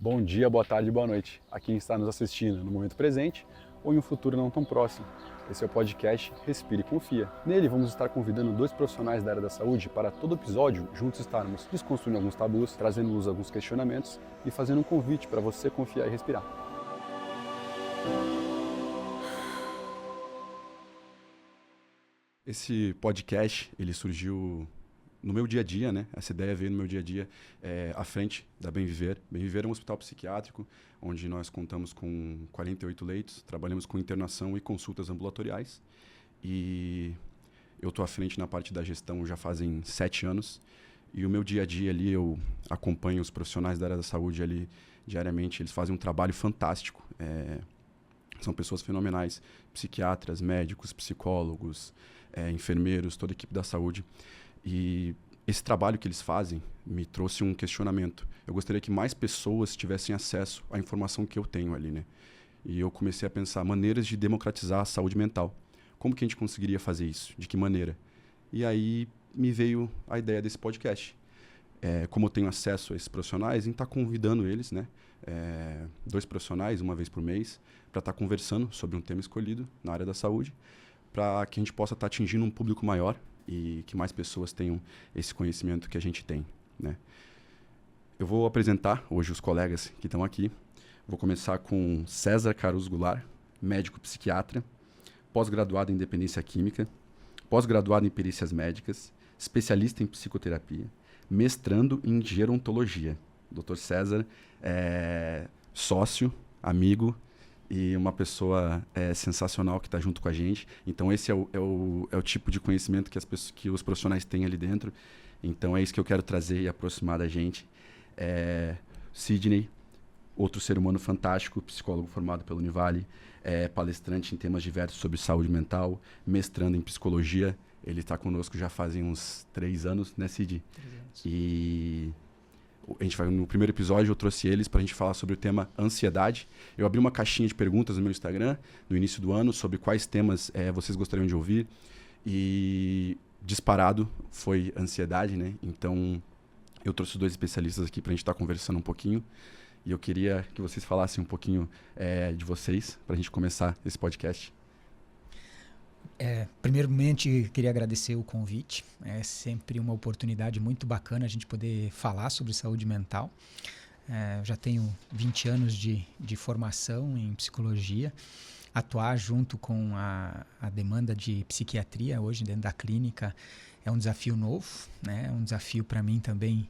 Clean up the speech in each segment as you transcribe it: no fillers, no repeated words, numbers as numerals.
Bom dia, boa tarde, boa noite a quem está nos assistindo no momento presente ou em um futuro não tão próximo. Esse é o podcast Respire e Confia. Nele vamos estar convidando 2 profissionais da área da saúde para todo episódio juntos estarmos desconstruindo alguns tabus, trazendo luz a alguns questionamentos e fazendo um convite para você confiar e respirar. Esse podcast, ele surgiu no meu dia a dia, né? Essa ideia veio no meu dia a dia à frente da Bem Viver. Bem Viver é um hospital psiquiátrico, onde nós contamos com 48 leitos, trabalhamos com internação e consultas ambulatoriais. E eu estou à frente na parte da gestão já fazem 7 anos. E o meu dia a dia ali, eu acompanho os profissionais da área da saúde ali diariamente. Eles fazem um trabalho fantástico. São pessoas fenomenais, psiquiatras, médicos, psicólogos, enfermeiros, toda a equipe da saúde. E esse trabalho que eles fazem me trouxe um questionamento. Eu gostaria que mais pessoas tivessem acesso à informação que eu tenho ali, né? E eu comecei a pensar maneiras de democratizar a saúde mental. Como que a gente conseguiria fazer isso? De que maneira? E aí me veio a ideia desse podcast. Como eu tenho acesso a esses profissionais, em estar convidando eles, né? 2 profissionais, uma vez por mês, para estar conversando sobre um tema escolhido na área da saúde, para que a gente possa estar atingindo um público maior e que mais pessoas tenham esse conhecimento que a gente tem, né? Eu vou apresentar hoje os colegas que estão aqui. Vou começar com César Caruso Goulart, médico psiquiatra, pós-graduado em dependência química, pós-graduado em perícias médicas, especialista em psicoterapia, mestrando em gerontologia. Dr. César é sócio, amigo e uma pessoa sensacional que está junto com a gente. Então esse é o tipo de conhecimento que os profissionais têm ali dentro. Então é isso que eu quero trazer e aproximar da gente. Sidney, outro ser humano fantástico, psicólogo formado pela Univale, palestrante em temas diversos sobre saúde mental, mestrando em psicologia. Ele está conosco já fazem uns 3 anos, né, Sid? 3 anos. E no primeiro episódio eu trouxe eles para a gente falar sobre o tema ansiedade. Eu abri uma caixinha de perguntas no meu Instagram no início do ano sobre quais temas vocês gostariam de ouvir. E disparado foi ansiedade, né? Então eu trouxe 2 especialistas aqui para a gente estar conversando um pouquinho. E eu queria que vocês falassem um pouquinho de vocês para a gente começar esse podcast. Primeiramente, queria agradecer o convite. É sempre uma oportunidade muito bacana a gente poder falar sobre saúde mental. Eu já tenho 20 anos de formação em psicologia. Atuar junto com a demanda de psiquiatria hoje dentro da clínica é um desafio novo, né? É um desafio para mim também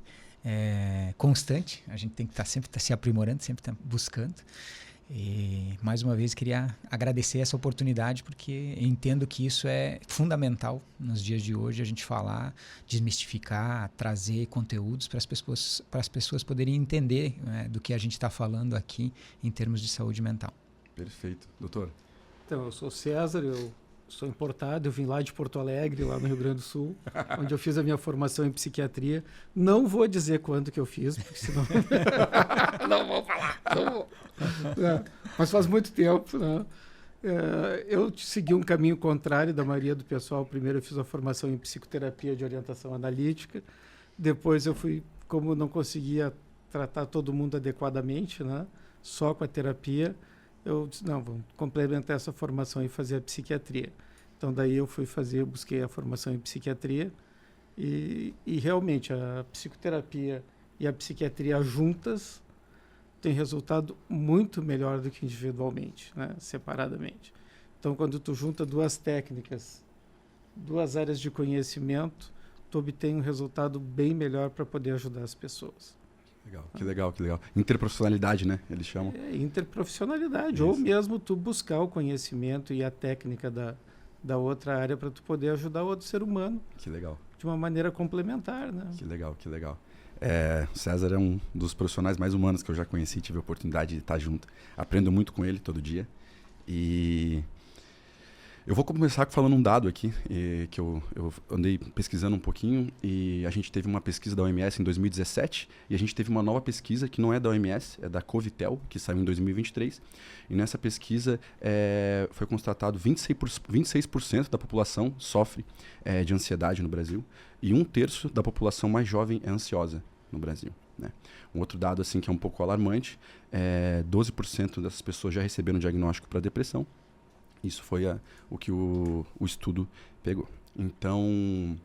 constante. A gente tem que sempre estar se aprimorando, sempre estar buscando. E, mais uma vez, queria agradecer essa oportunidade, porque entendo que isso é fundamental nos dias de hoje, a gente falar, desmistificar, trazer conteúdos para as pessoas poderem entender, né, do que a gente está falando aqui em termos de saúde mental. Perfeito. Doutor? Então, eu sou César, eu sou importado, eu vim lá de Porto Alegre, lá no Rio Grande do Sul, onde eu fiz a minha formação em psiquiatria. Não vou dizer quando que eu fiz, porque senão... não vou falar, não vou. Mas faz muito tempo, né? Eu segui um caminho contrário da maioria do pessoal. Primeiro eu fiz a formação em psicoterapia de orientação analítica. Depois eu fui, como não conseguia tratar todo mundo adequadamente, né? Só com a terapia, eu disse, não, vamos complementar essa formação e fazer a psiquiatria. Então, daí eu busquei a formação em psiquiatria e realmente a psicoterapia e a psiquiatria juntas têm resultado muito melhor do que individualmente, né, separadamente. Então, quando tu junta 2 técnicas, 2 áreas de conhecimento, tu obtém um resultado bem melhor para poder ajudar as pessoas. Que legal. Interprofissionalidade, né? Eles chamam. Interprofissionalidade. Isso. Ou mesmo tu buscar o conhecimento e a técnica da outra área para tu poder ajudar o outro ser humano. Que legal. De uma maneira complementar, né? Que legal. César é um dos profissionais mais humanos que eu já conheci, tive a oportunidade de estar junto. Aprendo muito com ele todo dia. E eu vou começar falando um dado aqui, que eu andei pesquisando um pouquinho, e a gente teve uma pesquisa da OMS em 2017, e a gente teve uma nova pesquisa que não é da OMS, é da Covitel, que saiu em 2023. E nessa pesquisa foi constatado 26% da população sofre de ansiedade no Brasil, e 1/3 da população mais jovem é ansiosa no Brasil. né? Um outro dado assim que é um pouco alarmante, 12% dessas pessoas já receberam diagnóstico para depressão. Isso foi o que o estudo pegou. Então,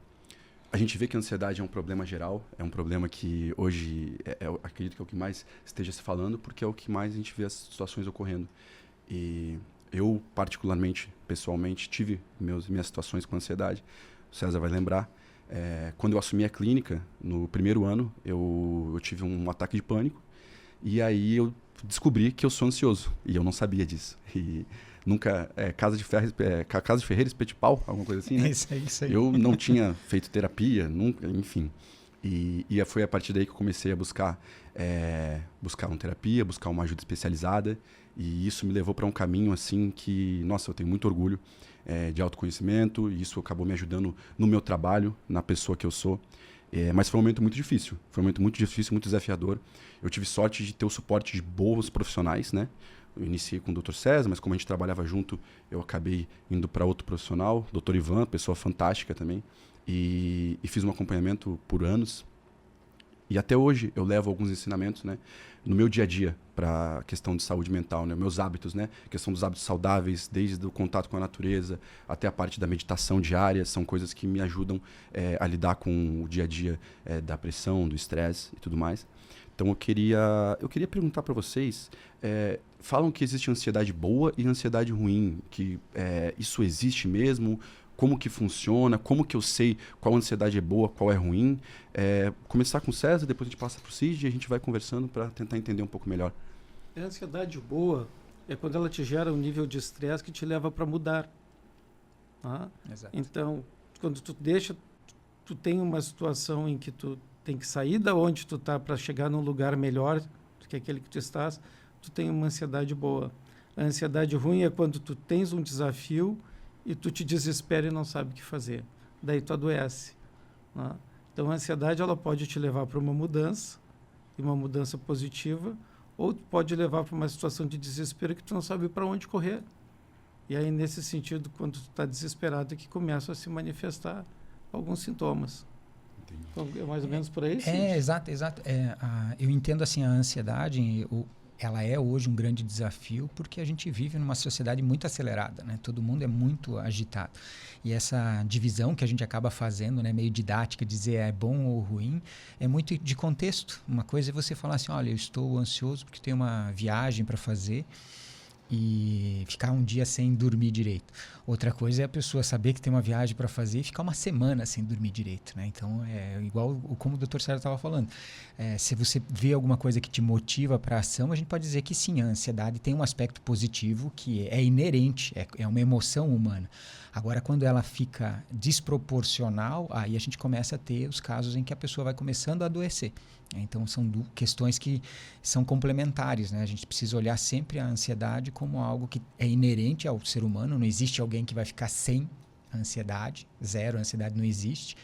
a gente vê que a ansiedade é um problema geral, é um problema que hoje, acredito que é o que mais esteja se falando, porque é o que mais a gente vê as situações ocorrendo. E eu, particularmente, pessoalmente, tive minhas situações com ansiedade. O César vai lembrar. Quando eu assumi a clínica, no primeiro ano, eu tive um ataque de pânico. E aí eu descobri que eu sou ansioso. E eu não sabia disso. E nunca... Casa de Ferreira, espeto de pau, alguma coisa assim, né? Isso aí. Eu não tinha feito terapia, nunca, enfim. E foi a partir daí que eu comecei a buscar uma terapia, buscar uma ajuda especializada. E isso me levou para um caminho assim que, nossa, eu tenho muito orgulho de autoconhecimento. E isso acabou me ajudando no meu trabalho, na pessoa que eu sou. Mas foi um momento muito difícil. Foi um momento muito difícil, muito desafiador. Eu tive sorte de ter o suporte de bons profissionais, né? Eu iniciei com o Dr. César, mas como a gente trabalhava junto, eu acabei indo para outro profissional, Dr. Ivan, pessoa fantástica também. E fiz um acompanhamento por anos. E até hoje eu levo alguns ensinamentos, né, no meu dia a dia para a questão de saúde mental, né, meus hábitos, né, questão dos hábitos saudáveis, desde o contato com a natureza até a parte da meditação diária, são coisas que me ajudam a lidar com o dia a dia da pressão, do estresse e tudo mais. Então eu queria perguntar para vocês, falam que existe ansiedade boa e ansiedade ruim, que isso existe mesmo? Como que funciona, como que eu sei qual ansiedade é boa, qual é ruim. Começar com o César, depois a gente passa para o Cid e a gente vai conversando para tentar entender um pouco melhor. A ansiedade boa é quando ela te gera um nível de estresse que te leva para mudar. Tá? Exato. Então, quando tu tem uma situação em que tu tem que sair da onde tu está para chegar num lugar melhor do que aquele que tu estás, tu tem uma ansiedade boa. A ansiedade ruim é quando tu tens um desafio e tu te desespera e não sabe o que fazer. Daí tu adoece. Né? Então, a ansiedade ela pode te levar para uma mudança, e uma mudança positiva, ou pode levar para uma situação de desespero que tu não sabe para onde correr. E aí, nesse sentido, quando tu está desesperado, é que começam a se manifestar alguns sintomas. Entendi. Então, é mais ou menos por aí? Exato. Eu entendo assim a ansiedade... Ela é hoje um grande desafio porque a gente vive numa sociedade muito acelerada, né? Todo mundo é muito agitado. E essa divisão que a gente acaba fazendo, né, meio didática, dizer é bom ou ruim, é muito de contexto. Uma coisa é você falar assim, olha, eu estou ansioso porque tenho uma viagem para fazer e ficar um dia sem dormir direito. Outra coisa é a pessoa saber que tem uma viagem para fazer e ficar uma semana sem dormir direito, né? Então, é igual como o Dr. Sérgio estava falando. Se você vê alguma coisa que te motiva para a ação, a gente pode dizer que sim, a ansiedade tem um aspecto positivo que é inerente, é uma emoção humana. Agora, quando ela fica desproporcional, aí a gente começa a ter os casos em que a pessoa vai começando a adoecer. Então, são questões que são complementares, né? A gente precisa olhar sempre a ansiedade como algo que é inerente ao ser humano. Não existe alguém que vai ficar sem ansiedade, zero, a ansiedade não existe.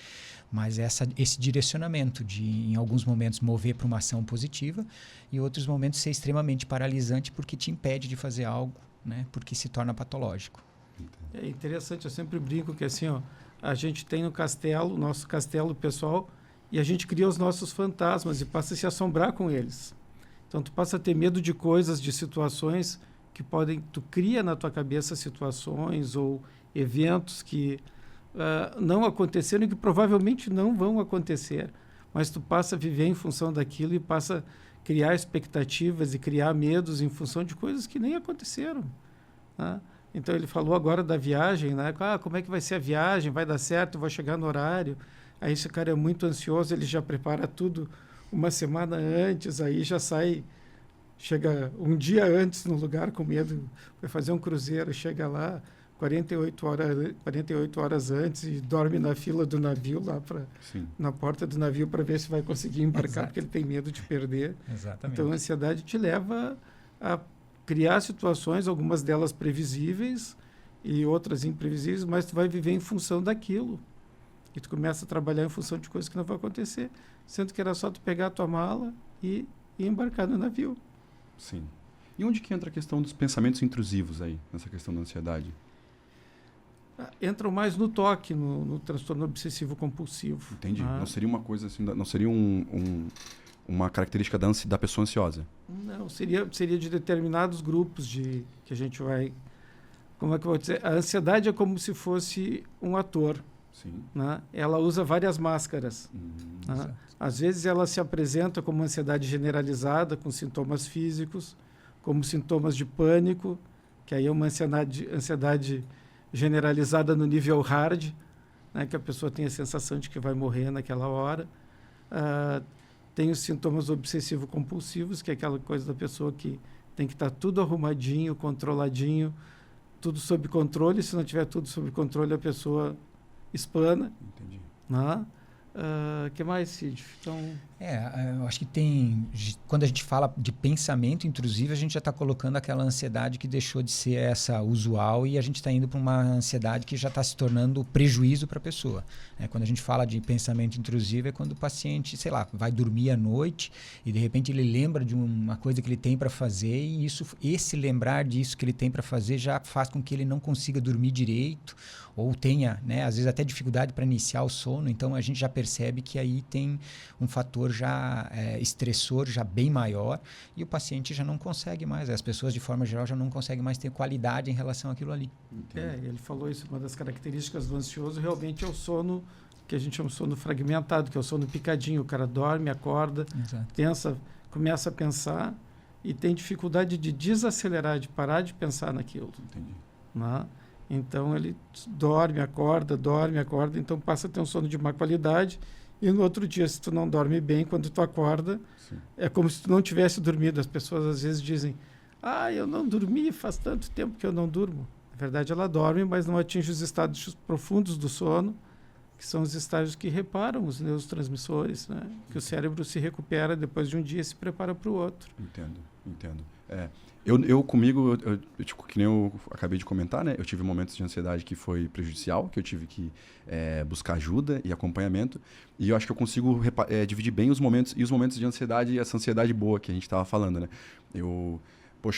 Mas esse direcionamento de, em alguns momentos, mover para uma ação positiva e em outros momentos ser extremamente paralisante porque te impede de fazer algo, né? Porque se torna patológico. É interessante, eu sempre brinco que assim, ó, a gente tem no castelo, nosso castelo pessoal, e a gente cria os nossos fantasmas e passa a se assombrar com eles. Então, tu passa a ter medo de coisas, de situações que podem... Tu cria na tua cabeça situações ou eventos que não aconteceram e que provavelmente não vão acontecer. Mas tu passa a viver em função daquilo e passa a criar expectativas e criar medos em função de coisas que nem aconteceram. Né? Então, ele falou agora da viagem, né? Como é que vai ser a viagem? Vai dar certo? Eu vou chegar no horário? Aí esse cara é muito ansioso, ele já prepara tudo uma semana antes, aí já sai, chega um dia antes no lugar com medo, vai fazer um cruzeiro, chega lá 48 horas antes e dorme na fila do navio lá na porta do navio para ver se vai conseguir embarcar. Exato. Porque ele tem medo de perder. Exatamente. Então a ansiedade te leva a criar situações, algumas delas previsíveis e outras imprevisíveis, mas tu vai viver em função daquilo. E tu começa a trabalhar em função de coisas que não vão acontecer, sendo que era só tu pegar a tua mala e embarcar no navio. Sim. E onde que entra a questão dos pensamentos intrusivos aí, nessa questão da ansiedade? Entram mais no toque, no transtorno obsessivo compulsivo. Entendi. Não seria uma coisa assim, não seria um uma característica da pessoa ansiosa? Não, seria de determinados grupos que a gente vai... Como é que eu vou dizer? A ansiedade é como se fosse um ator. Sim. Né? Ela usa várias máscaras. Né? Às vezes ela se apresenta como ansiedade generalizada, com sintomas físicos, como sintomas de pânico, que aí é uma ansiedade generalizada no nível hard, né? Que a pessoa tem a sensação de que vai morrer naquela hora. Tem os sintomas obsessivo-compulsivos, que é aquela coisa da pessoa que tem que estar tudo arrumadinho, controladinho, tudo sob controle. Se não tiver tudo sob controle, a pessoa espana. Entendi. Né? Que mais, Cid? Então... eu acho que tem... Quando a gente fala de pensamento intrusivo, a gente já está colocando aquela ansiedade que deixou de ser essa usual e a gente está indo para uma ansiedade que já está se tornando prejuízo para a pessoa. Quando a gente fala de pensamento intrusivo é quando o paciente, sei lá, vai dormir à noite e de repente ele lembra de uma coisa que ele tem para fazer e esse lembrar disso que ele tem para fazer já faz com que ele não consiga dormir direito ou tenha, né, às vezes até dificuldade para iniciar o sono. Então a gente já percebe que aí tem um fator já estressor, já bem maior, e o paciente já não consegue mais, as pessoas de forma geral já não conseguem mais ter qualidade em relação àquilo ali. Ele falou isso, uma das características do ansioso realmente é o sono, que a gente chama de sono fragmentado, que é o sono picadinho, o cara dorme, acorda, pensa, começa a pensar e tem dificuldade de desacelerar, de parar de pensar naquilo. Entendi. Né? Então ele dorme, acorda, então passa a ter um sono de má qualidade. E no outro dia, se tu não dorme bem, quando tu acorda, é como se tu não tivesse dormido. As pessoas às vezes dizem, eu não dormi, faz tanto tempo que eu não durmo. Na verdade, ela dorme, mas não atinge os estágios profundos do sono, que são os estágios que reparam os neurotransmissores, né? Que o cérebro se recupera depois de um dia e se prepara para o outro. Entendo. Eu comigo, que nem eu acabei de comentar, né? Eu tive momentos de ansiedade que foi prejudicial, que eu tive que buscar ajuda e acompanhamento. E eu acho que eu consigo dividir bem os momentos de ansiedade e essa ansiedade boa que a gente estava falando, né?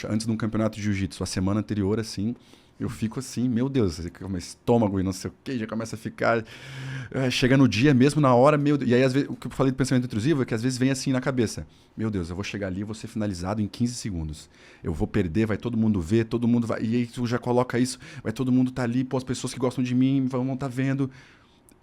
Antes de um campeonato de jiu-jitsu, a semana anterior, assim, eu fico assim, meu Deus, meu estômago e não sei o que, já começa a ficar... chega no dia mesmo, na hora, meu Deus. E aí, às vezes, o que eu falei do pensamento intrusivo é que às vezes vem assim na cabeça. Meu Deus, eu vou chegar ali e vou ser finalizado em 15 segundos. Eu vou perder, vai todo mundo ver, todo mundo vai... E aí tu já coloca isso, vai todo mundo tá ali, as pessoas que gostam de mim vão estar vendo.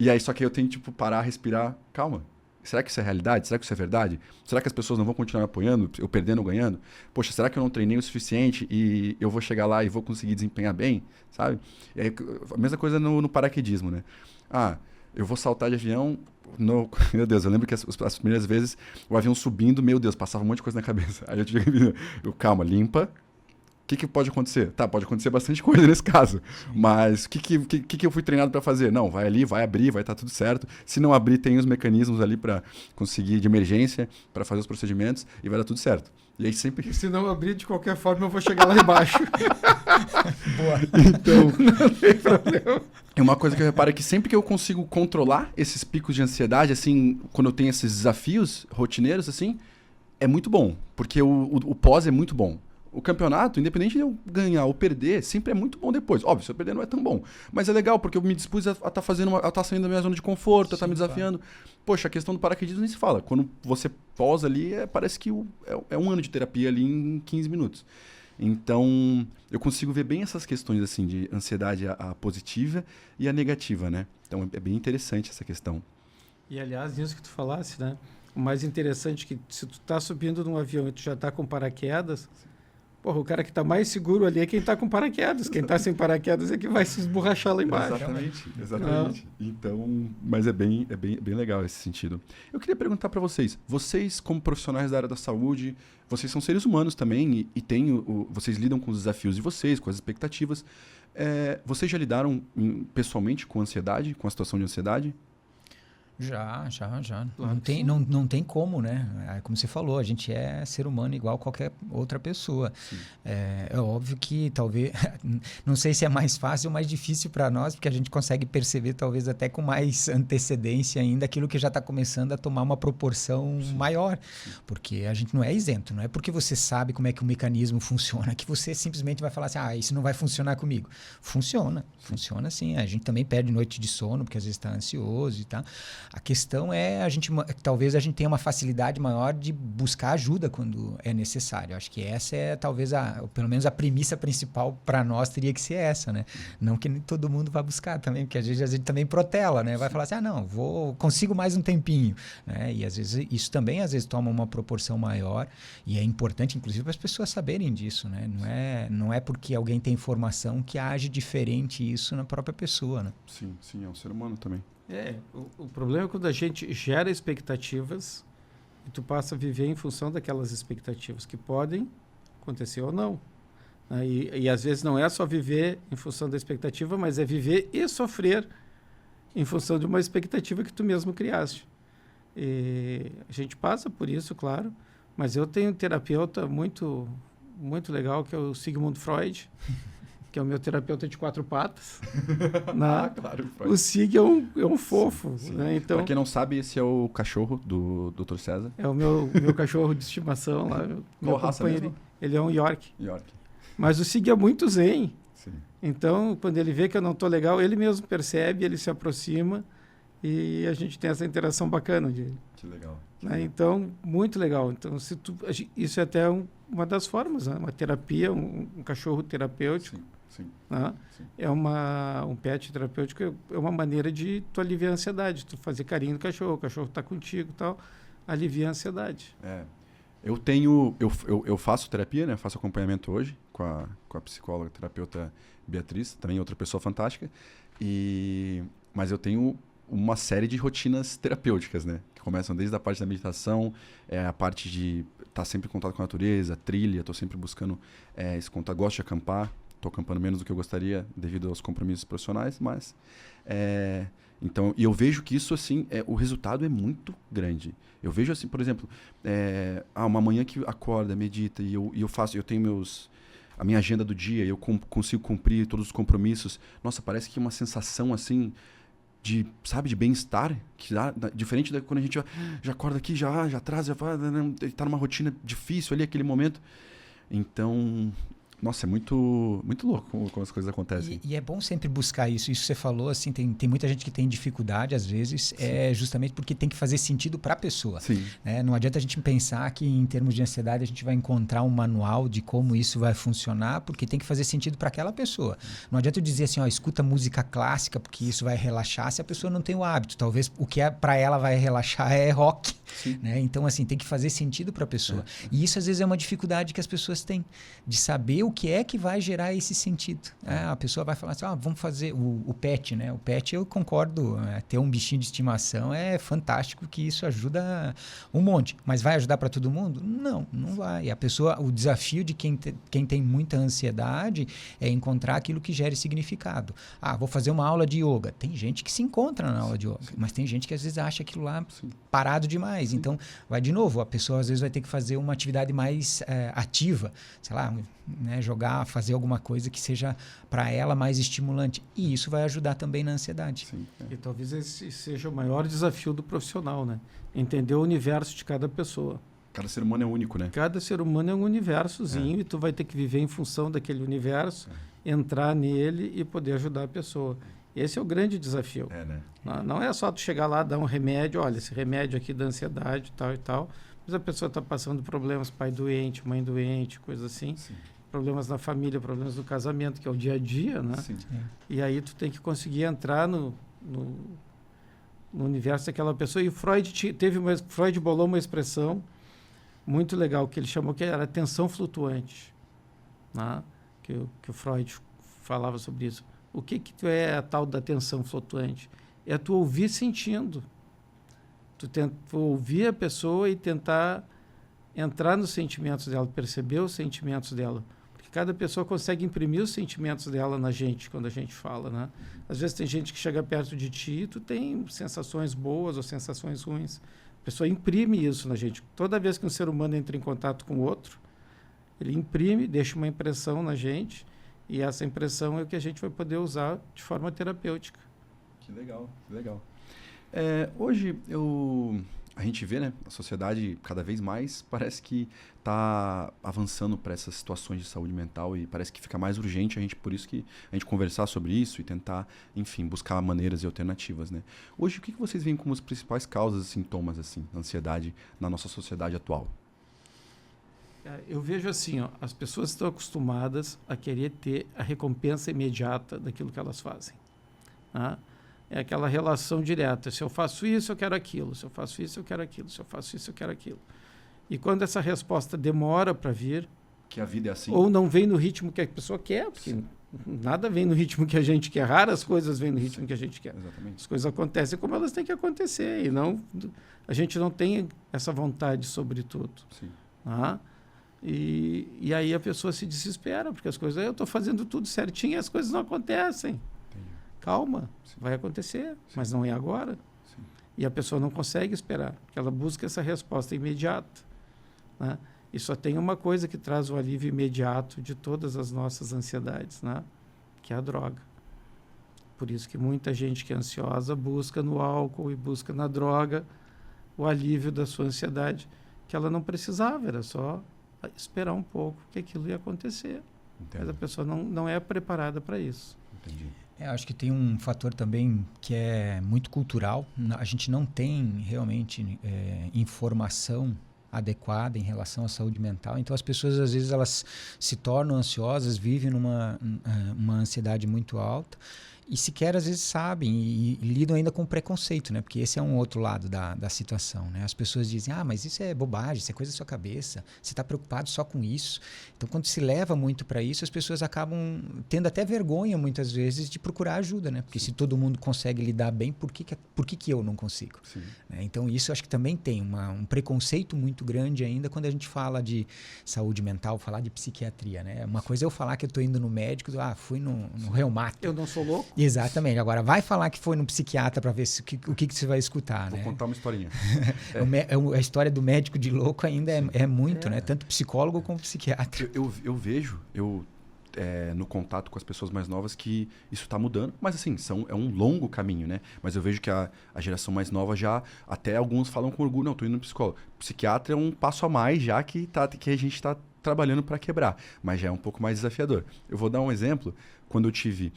E aí, só que eu tenho que, parar, respirar. Calma. Será que isso é realidade? Será que isso é verdade? Será que as pessoas não vão continuar me apoiando, eu perdendo ou ganhando? Poxa, será que eu não treinei o suficiente e eu vou chegar lá e vou conseguir desempenhar bem? Sabe? E aí, a mesma coisa no paraquedismo, né? Eu vou saltar de avião... Meu Deus, eu lembro que as primeiras vezes o avião subindo, meu Deus, passava um monte de coisa na cabeça. Aí calma, limpa. O que pode acontecer? Pode acontecer bastante coisa nesse caso. Mas o que eu fui treinado para fazer? Não, vai ali, vai abrir, vai estar tudo certo. Se não abrir, tem os mecanismos ali para conseguir de emergência, para fazer os procedimentos e vai dar tudo certo. E aí sempre... Se não abrir, de qualquer forma, eu vou chegar lá embaixo. Boa. Então, não tem problema. É uma coisa que eu reparo que sempre que eu consigo controlar esses picos de ansiedade, assim, quando eu tenho esses desafios rotineiros, assim, é muito bom. Porque o pós é muito bom. O campeonato, independente de eu ganhar ou perder, sempre é muito bom depois. Óbvio, se eu perder não é tão bom. Mas é legal, porque eu me dispus a estar saindo da minha zona de conforto, a estar me desafiando. Poxa, a questão do paraquedismo nem se fala. Quando você posa ali, parece que é um ano de terapia ali em 15 minutos. Então, eu consigo ver bem essas questões assim de ansiedade, a positiva e a negativa, né? Então, é bem interessante essa questão. E, aliás, nisso que tu falasse, né? O mais interessante é que se tu tá subindo num avião e tu já tá com paraquedas... Porra, o cara que está mais seguro ali é quem está com paraquedas. Quem está sem paraquedas é que vai se esborrachar lá embaixo. Exatamente. Então, mas é bem legal esse sentido. Eu queria perguntar para vocês, como profissionais da área da saúde, vocês são seres humanos também e vocês lidam com os desafios de vocês, com as expectativas. Vocês já lidaram pessoalmente com ansiedade, com a situação de ansiedade? Já. Claro Não tem como, né? Como você falou, a gente é ser humano igual qualquer outra pessoa. É óbvio que talvez... Não sei se é mais fácil ou mais difícil para nós, porque a gente consegue perceber talvez até com mais antecedência ainda aquilo que já está começando a tomar uma proporção maior. Porque a gente não é isento. Não é porque você sabe como é que o mecanismo funciona que você simplesmente vai falar assim, isso não vai funcionar comigo. Funciona sim. A gente também perde noite de sono, porque às vezes está ansioso e tal. A questão é talvez a gente tenha uma facilidade maior de buscar ajuda quando é necessário. Acho que essa é talvez pelo menos a premissa principal para nós teria que ser essa, né? Não que nem todo mundo vá buscar também, porque às vezes a gente também protela, né? Vai falar assim, não, consigo mais um tempinho, né? E às vezes isso também às vezes toma uma proporção maior e é importante, inclusive, para as pessoas saberem disso, né? Não é porque alguém tem informação que age diferente isso na própria pessoa, né? Sim, é um ser humano também. O problema é quando a gente gera expectativas e tu passa a viver em função daquelas expectativas que podem acontecer ou não. Né? E às vezes não é só viver em função da expectativa, mas é viver e sofrer em função de uma expectativa que tu mesmo criaste. E a gente passa por isso, claro, mas eu tenho um terapeuta muito, muito legal, que é o Sigmund Freud, que é o meu terapeuta de 4 patas. Claro. O Sig é um fofo. Né? Então, para quem não sabe, esse é o cachorro do Dr. César. É o meu cachorro de estimação lá. Qual raça mesmo? Ele é um York. York. Mas o Sig é muito zen. Sim. Então, quando ele vê que eu não estou legal, ele mesmo percebe, ele se aproxima e a gente tem essa interação bacana. Que legal. Né? Então, muito legal. Então, isso é até uma das formas, né? Uma terapia, um cachorro terapêutico. Sim. Né? Sim. É um pet terapêutico, é uma maneira de tu aliviar a ansiedade, tu fazer carinho no cachorro, o cachorro está contigo e tal, alivia a ansiedade. Eu faço terapia, né? Faço acompanhamento hoje com a psicóloga, terapeuta Beatriz, também outra pessoa fantástica, mas eu tenho uma série de rotinas terapêuticas, né? Que começam desde a parte da meditação, a parte de estar sempre em contato com a natureza, trilha, estou sempre buscando esse contato, gosto de acampar. Estou acampando menos do que eu gostaria devido aos compromissos profissionais, mas então, e eu vejo que isso assim, o resultado é muito grande. Eu vejo assim, por exemplo, uma manhã que acorda, medita e eu tenho a minha agenda do dia, eu consigo cumprir todos os compromissos. Nossa, parece que é uma sensação assim de bem-estar, que diferente da quando a gente já acorda aqui, já traz, está numa rotina difícil ali aquele momento. Então, nossa, é muito, muito louco como as coisas acontecem. E é bom sempre buscar isso. Isso que você falou, assim, tem muita gente que tem dificuldade, às vezes, justamente porque tem que fazer sentido para a pessoa. Sim. Não adianta a gente pensar que, em termos de ansiedade, a gente vai encontrar um manual de como isso vai funcionar, porque tem que fazer sentido para aquela pessoa. Não adianta eu dizer assim, escuta música clássica, porque isso vai relaxar, se a pessoa não tem o hábito. Talvez o que para ela vai relaxar é rock. Né? Então, assim, tem que fazer sentido para a pessoa. E isso, às vezes, é uma dificuldade que as pessoas têm, de saber o que é que vai gerar esse sentido. A pessoa vai falar assim, vamos fazer o pet, né? O pet, eu concordo, ter um bichinho de estimação é fantástico, que isso ajuda um monte. Mas vai ajudar para todo mundo? Não vai. O desafio de quem tem muita ansiedade é encontrar aquilo que gere significado. Vou fazer uma aula de yoga. Tem gente que se encontra na aula de yoga, mas tem gente que às vezes acha aquilo lá parado demais. Então, vai de novo, a pessoa às vezes vai ter que fazer uma atividade mais ativa, sei lá, né, fazer alguma coisa que seja para ela mais estimulante. E isso vai ajudar também na ansiedade. Sim, E talvez esse seja o maior desafio do profissional, né? Entender o universo de cada pessoa. Cada ser humano é único, né? Cada ser humano é um universozinho e tu vai ter que viver em função daquele universo, entrar nele e poder ajudar a pessoa. Esse é o grande desafio. Né? Não é só tu chegar lá, dar um remédio, olha, esse remédio aqui da ansiedade, tal e tal, mas a pessoa está passando problemas, pai doente, mãe doente, coisa assim. Sim. Problemas na família, problemas no casamento, que é o dia a dia, né? Sim. E aí tu tem que conseguir entrar no universo daquela pessoa. E Freud bolou uma expressão muito legal, que ele chamou que era atenção flutuante, né? Que o Freud falava sobre isso. O que é a tal da atenção flutuante? É tu ouvir sentindo. Tu ouvir a pessoa e tentar entrar nos sentimentos dela, perceber os sentimentos dela. Porque cada pessoa consegue imprimir os sentimentos dela na gente, quando a gente fala, né? Às vezes tem gente que chega perto de ti e tu tem sensações boas ou sensações ruins. A pessoa imprime isso na gente. Toda vez que um ser humano entra em contato com o outro, ele imprime, deixa uma impressão na gente, e essa impressão é o que a gente vai poder usar de forma terapêutica. Que legal, que legal. Hoje, A gente vê, né? A sociedade cada vez mais parece que está avançando para essas situações de saúde mental e parece que fica mais urgente por isso que a gente conversar sobre isso e tentar, enfim, buscar maneiras e alternativas, né? Hoje, o que vocês veem como as principais causas e sintomas, assim, da ansiedade na nossa sociedade atual? Eu vejo assim, ó, as pessoas estão acostumadas a querer ter a recompensa imediata daquilo que elas fazem. Tá? É aquela relação direta. Se eu faço isso, eu quero aquilo. Se eu faço isso, eu quero aquilo. Se eu faço isso, eu quero aquilo. E quando essa resposta demora para vir... Que a vida é assim. Ou não vem no ritmo que a pessoa quer, porque nada vem no ritmo que a gente quer. Raras coisas vêm no ritmo que a gente quer. Exatamente. As coisas acontecem como elas têm que acontecer. E não, a gente não tem essa vontade sobre tudo. Sim. Tá? E aí a pessoa se desespera, porque as coisas... Eu estou fazendo tudo certinho e as coisas não acontecem. Calma, vai acontecer, mas não é agora. Sim. E a pessoa não consegue esperar, porque ela busca essa resposta imediata. Né? E só tem uma coisa que traz o alívio imediato de todas as nossas ansiedades, né? Que é a droga. Por isso que muita gente que é ansiosa busca no álcool e busca na droga o alívio da sua ansiedade, que ela não precisava, era só esperar um pouco que aquilo ia acontecer. Entendo. Mas a pessoa não é preparada para isso. Entendi. Acho que tem um fator também que é muito cultural. A gente não tem realmente informação adequada em relação à saúde mental. Então, as pessoas, às vezes, elas se tornam ansiosas, vivem uma ansiedade muito alta e sequer, às vezes, sabem e lidam ainda com preconceito, né? Porque esse é um outro lado da situação, né? As pessoas dizem, mas isso é bobagem, isso é coisa da sua cabeça, você está preocupado só com isso. Então, quando se leva muito para isso, as pessoas acabam tendo até vergonha, muitas vezes, de procurar ajuda, né? Porque se todo mundo consegue lidar bem, por que eu não consigo? Né? Então, isso eu acho que também tem um preconceito muito grande ainda quando a gente fala de saúde mental, falar de psiquiatria, né? Uma coisa é eu falar que eu estou indo no médico, fui no reumato. Eu não sou louco? Exatamente. Agora, vai falar que foi no psiquiatra para ver o que você vai escutar, Vou né? contar uma historinha. A história do médico de louco ainda é muito, né? Tanto psicólogo como psiquiatra. Eu vejo, no contato com as pessoas mais novas, que isso está mudando. Mas, assim, é um longo caminho, né? Mas eu vejo que a geração mais nova até alguns falam com orgulho, não, estou indo no psicólogo. Psiquiatra é um passo a mais já que a gente está trabalhando para quebrar, mas já é um pouco mais desafiador. Eu vou dar um exemplo. Quando eu tive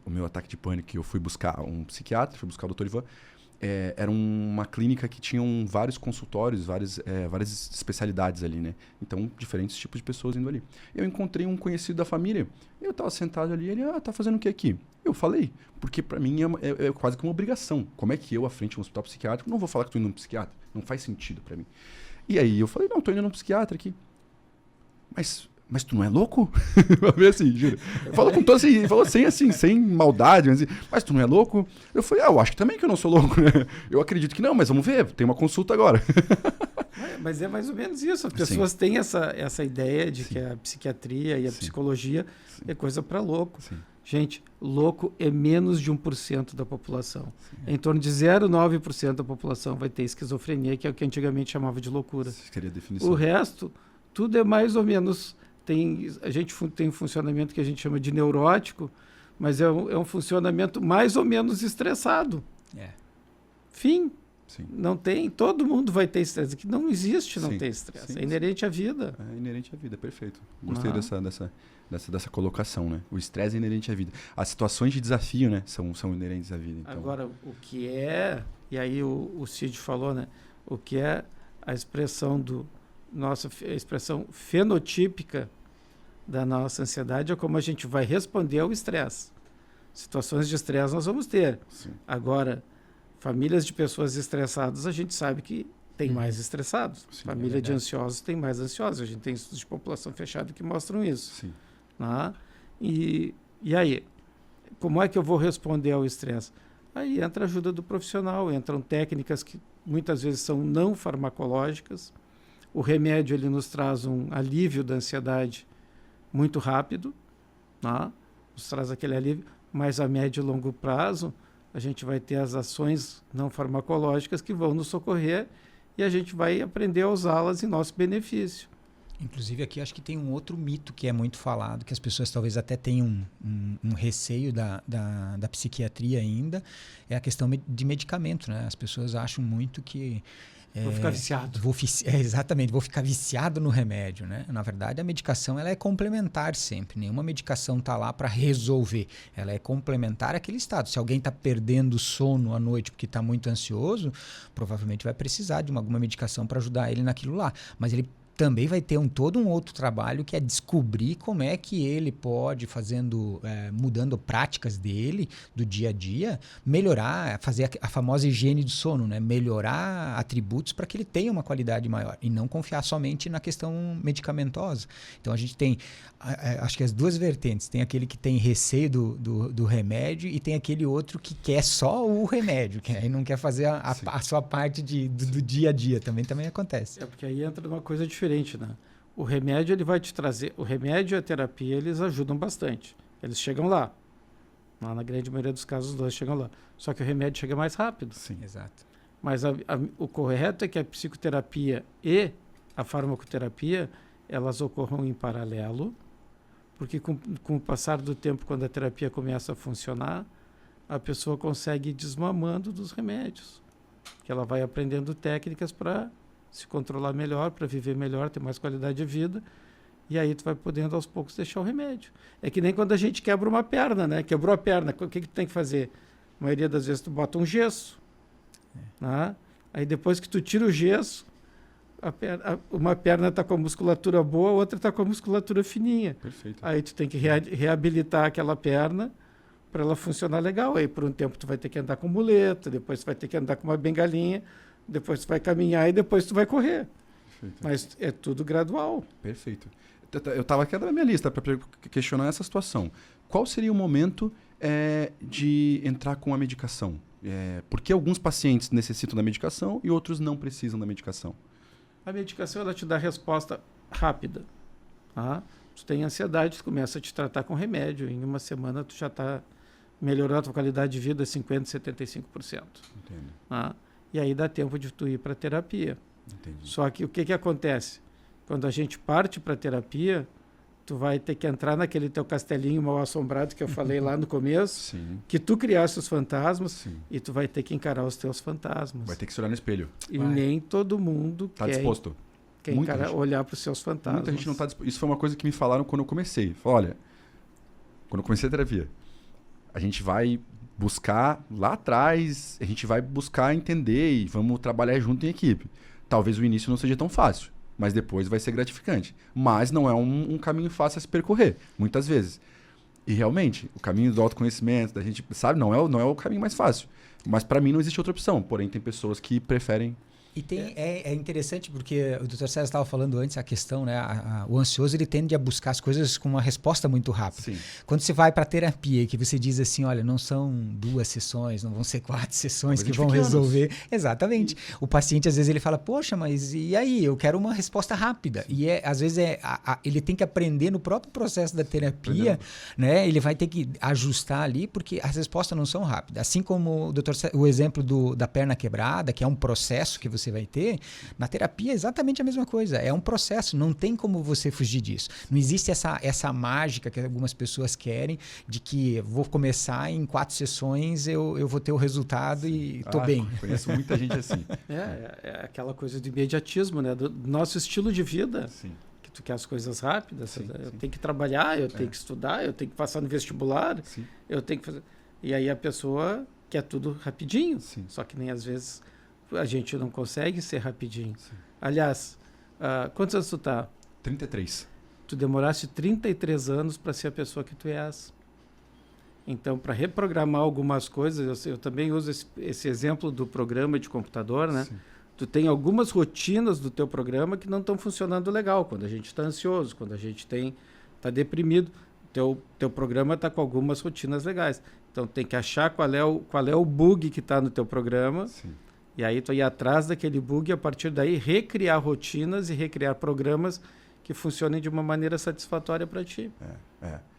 o meu ataque de pânico, eu fui buscar um psiquiatra, fui buscar o Dr. Ivan, era uma clínica que tinham vários consultórios, várias especialidades ali, né? Então, diferentes tipos de pessoas indo ali. Eu encontrei um conhecido da família, eu estava sentado ali, ele, tá fazendo o que aqui? Eu falei, porque para mim é quase que uma obrigação. Como é que eu, à frente de um hospital psiquiátrico, não vou falar que estou indo num psiquiatra? Não faz sentido para mim. E aí eu falei, não, estou indo num psiquiatra aqui. Mas tu não é louco? Assim, juro. Falou com todo assim, falou sem maldade, mas tu não é louco? Eu falei, eu acho que também que eu não sou louco, né? Eu acredito que não, mas vamos ver, tem uma consulta agora. Mas é mais ou menos isso. As pessoas têm essa ideia de que a psiquiatria e a psicologia é coisa para louco. Sim. Gente, louco é menos de 1% da população. É em torno de 0,9% da população vai ter esquizofrenia, que é o que antigamente chamava de loucura. Queria a definição. O resto, tudo é mais ou menos... A gente tem um funcionamento que a gente chama de neurótico, mas é um funcionamento mais ou menos estressado. Fim. Sim. Não tem, todo mundo vai ter estresse. Aqui não existe não ter estresse. É inerente à vida. É inerente à vida, perfeito. Gostei dessa colocação, né? O estresse é inerente à vida. As situações de desafio, né, são inerentes à vida. Então. Agora, o que é, e aí o Cid falou, né? O que é a expressão a expressão fenotípica da nossa ansiedade é como a gente vai responder ao estresse. Situações de estresse nós vamos ter. Sim. Agora, famílias de pessoas estressadas, a gente sabe que tem mais estressados. Sim, Família de ansiosos tem mais ansiosos. A gente tem estudos de população fechada que mostram isso. Sim. Né? E aí, como é que eu vou responder ao estresse? Aí entra a ajuda do profissional, entram técnicas que muitas vezes são não farmacológicas. O remédio ele nos traz um alívio da ansiedade muito rápido, né? Nos traz aquele alívio, mas a médio e longo prazo a gente vai ter as ações não farmacológicas que vão nos socorrer e a gente vai aprender a usá-las em nosso benefício. Inclusive aqui acho que tem um outro mito que é muito falado, que as pessoas talvez até tenham um receio da psiquiatria ainda, é a questão de medicamento, né? As pessoas acham muito que... Vou ficar viciado. Exatamente, vou ficar viciado no remédio, né? Na verdade, a medicação ela é complementar sempre. Nenhuma medicação está lá para resolver. Ela é complementar aquele estado. Se alguém está perdendo sono à noite porque está muito ansioso, provavelmente vai precisar de alguma medicação para ajudar ele naquilo lá. Mas ele também vai ter todo um outro trabalho que é descobrir como é que ele pode, mudando práticas dele, do dia a dia, melhorar, fazer a famosa higiene do sono, né? Melhorar atributos para que ele tenha uma qualidade maior e não confiar somente na questão medicamentosa. Então a gente tem, acho que as duas vertentes, tem aquele que tem receio do remédio e tem aquele outro que quer só o remédio, que aí não quer fazer a sua parte do dia a dia, também acontece. É porque aí entra uma coisa diferente, né? O remédio ele vai te trazer, o remédio e a terapia eles ajudam bastante. Eles chegam lá. Na grande maioria dos casos os dois chegam lá. Só que o remédio chega mais rápido. Sim, exato. Mas o correto é que a psicoterapia e a farmacoterapia elas ocorram em paralelo, porque com o passar do tempo, quando a terapia começa a funcionar, a pessoa consegue ir desmamando dos remédios, que ela vai aprendendo técnicas para se controlar melhor, para viver melhor, ter mais qualidade de vida, e aí tu vai podendo aos poucos deixar o remédio. É que nem quando a gente quebra uma perna, né? Quebrou a perna, o que tu tem que fazer? A maioria das vezes tu bota um gesso, né? Aí depois que tu tira o gesso, uma perna está com a musculatura boa, a outra está com a musculatura fininha. Perfeito. Aí tu tem que reabilitar aquela perna para ela funcionar legal. Aí por um tempo tu vai ter que andar com muleta, depois tu vai ter que andar com uma bengalinha, depois tu vai caminhar e depois tu vai correr. Perfeito. Mas é tudo gradual. Perfeito. Eu estava aqui na minha lista para questionar essa situação. Qual seria o momento de entrar com a medicação? Por que alguns pacientes necessitam da medicação e outros não precisam da medicação? A medicação ela te dá resposta rápida. Tá? Tu tem ansiedade, tu começa a te tratar com remédio. Em uma semana tu já está melhorando a tua qualidade de vida 50%, 75%. Entendo. Tá? E aí dá tempo de tu ir para terapia. Entendi. Só que o que acontece? Quando a gente parte para terapia, tu vai ter que entrar naquele teu castelinho mal assombrado que eu falei lá no começo, Sim. que tu criaste os fantasmas. Sim. E tu vai ter que encarar os teus fantasmas. Vai ter que se olhar no espelho. E nem todo mundo Tá disposto. quer olhar para os seus fantasmas. Muita gente não está disposto. Isso foi uma coisa que me falaram quando eu comecei. Falaram, olha, quando eu comecei a terapia, a gente vai buscar lá atrás, a gente vai buscar entender e vamos trabalhar junto em equipe. Talvez o início não seja tão fácil, mas depois vai ser gratificante. Mas não é um caminho fácil a se percorrer, muitas vezes. E realmente, o caminho do autoconhecimento, da gente, sabe, não é o caminho mais fácil. Mas para mim não existe outra opção. Porém, tem pessoas que preferem. E é interessante porque o Dr. César estava falando antes a questão, né? O ansioso ele tende a buscar as coisas com uma resposta muito rápida. Sim. Quando você vai para a terapia, que você diz assim, olha, não são 2 sessões, não vão ser 4 sessões que vão resolver. Exatamente. O paciente às vezes ele fala, poxa, mas e aí? Eu quero uma resposta rápida. Sim. E às vezes ele tem que aprender no próprio processo da terapia, né? Ele vai ter que ajustar ali porque as respostas não são rápidas. Assim como o exemplo da perna quebrada, que é um processo que você vai ter, na terapia é exatamente a mesma coisa. É um processo, não tem como você fugir disso. Não existe essa mágica que algumas pessoas querem de que vou começar em 4 sessões, eu vou ter o resultado e estou bem. Conheço muita gente assim. É aquela coisa do imediatismo, né? Do nosso estilo de vida. Sim. Que tu quer as coisas rápidas. Sim, eu tenho que trabalhar, eu tenho que estudar, eu tenho que passar no vestibular, eu tenho que fazer... E aí a pessoa quer tudo rapidinho. Sim. Só que nem às vezes a gente não consegue ser rapidinho. Sim. Aliás, quantos anos tu tá? 33. Tu demoraste 33 anos para ser a pessoa que tu és. Então, para reprogramar algumas coisas, eu também uso esse exemplo do programa de computador, né? Sim. Tu tem algumas rotinas do teu programa que não estão funcionando legal. Quando a gente está ansioso, quando a gente está deprimido, teu programa está com algumas rotinas legais. Então, tem que achar qual é o bug que está no teu programa. Sim. E aí tu ir atrás daquele bug e a partir daí recriar rotinas e recriar programas que funcionem de uma maneira satisfatória para ti.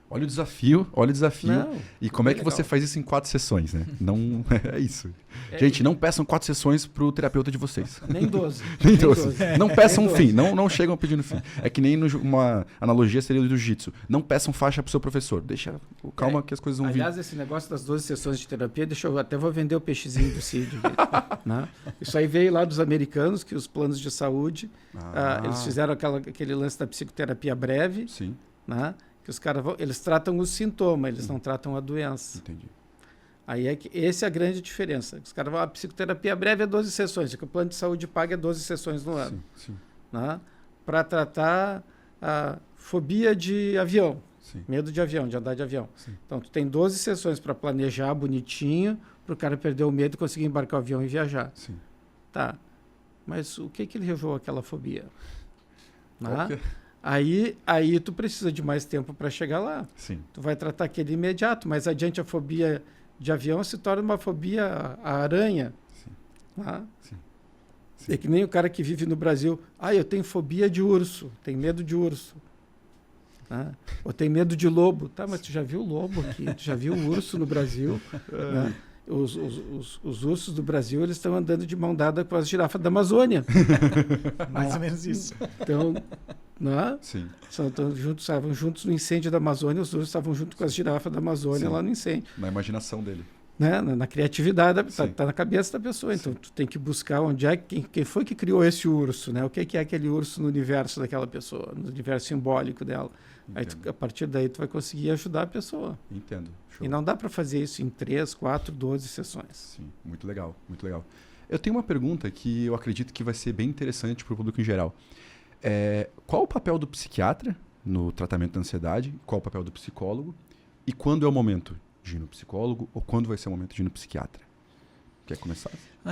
Olha o desafio, olha o desafio. Não, E como é que legal. você faz isso em 4 sessões, né? Não é isso. Gente, não peçam 4 sessões pro terapeuta de vocês. Nem 12. Nem 12. Não peçam Nem um 12. fim, não chegam pedindo fim. É que nem uma analogia seria do jiu-jitsu. Não peçam faixa pro seu professor. Deixa, calma que as coisas vão vir. Aliás, esse negócio das 12 sessões de terapia, até vou vender o peixezinho do Cid. Né? Isso aí veio lá dos americanos, que os planos de saúde, eles fizeram aquele lance da psicoterapia breve, Sim, né? Que os caras eles tratam o sintoma, eles não tratam a doença. entendi. Aí essa é a grande diferença. Os caras falam, a psicoterapia breve é 12 sessões, que o plano de saúde paga é 12 sessões no ano. Sim, Né? Para tratar a fobia de avião, sim. medo de avião, de andar de avião. Sim. Então, tu tem 12 sessões para planejar bonitinho, para o cara perder o medo e conseguir embarcar o avião e viajar. Sim. Tá, mas o que ele levou aquela fobia? Qual que é? Aí tu precisa de mais tempo para chegar lá. Sim. Tu vai tratar aquele imediato, mas adiante a fobia de avião se torna uma fobia à aranha. Sim. Tá? Sim. É que nem o cara que vive no Brasil. Eu tenho fobia de urso, tenho medo de urso. Tá? Ou tem medo de lobo. Tá, mas tu já viu lobo aqui? Tu já viu o urso no Brasil? Né? Os ursos do Brasil, eles estão andando de mão dada com as girafas da Amazônia. Mais ou menos isso. Então, né? Sim. Estavam juntos no incêndio da Amazônia, os ursos estavam junto com as girafas da Amazônia Sim. lá no incêndio. Na imaginação dele. Né? Na criatividade, Sim. tá na cabeça da pessoa. Então, tu tem que buscar onde é quem foi que criou esse urso, né? O que é aquele urso no universo daquela pessoa, no universo simbólico dela. Aí a partir daí tu vai conseguir ajudar a pessoa. Entendo. Show. E não dá para fazer isso em 3, 4, 12 sessões. Sim, muito legal, muito legal. Eu tenho uma pergunta que eu acredito que vai ser bem interessante para o público em geral. Qual o papel do psiquiatra no tratamento da ansiedade? Qual o papel do psicólogo? E quando é o momento de ir no psicólogo ou quando vai ser o momento de ir no psiquiatra? Quer começar?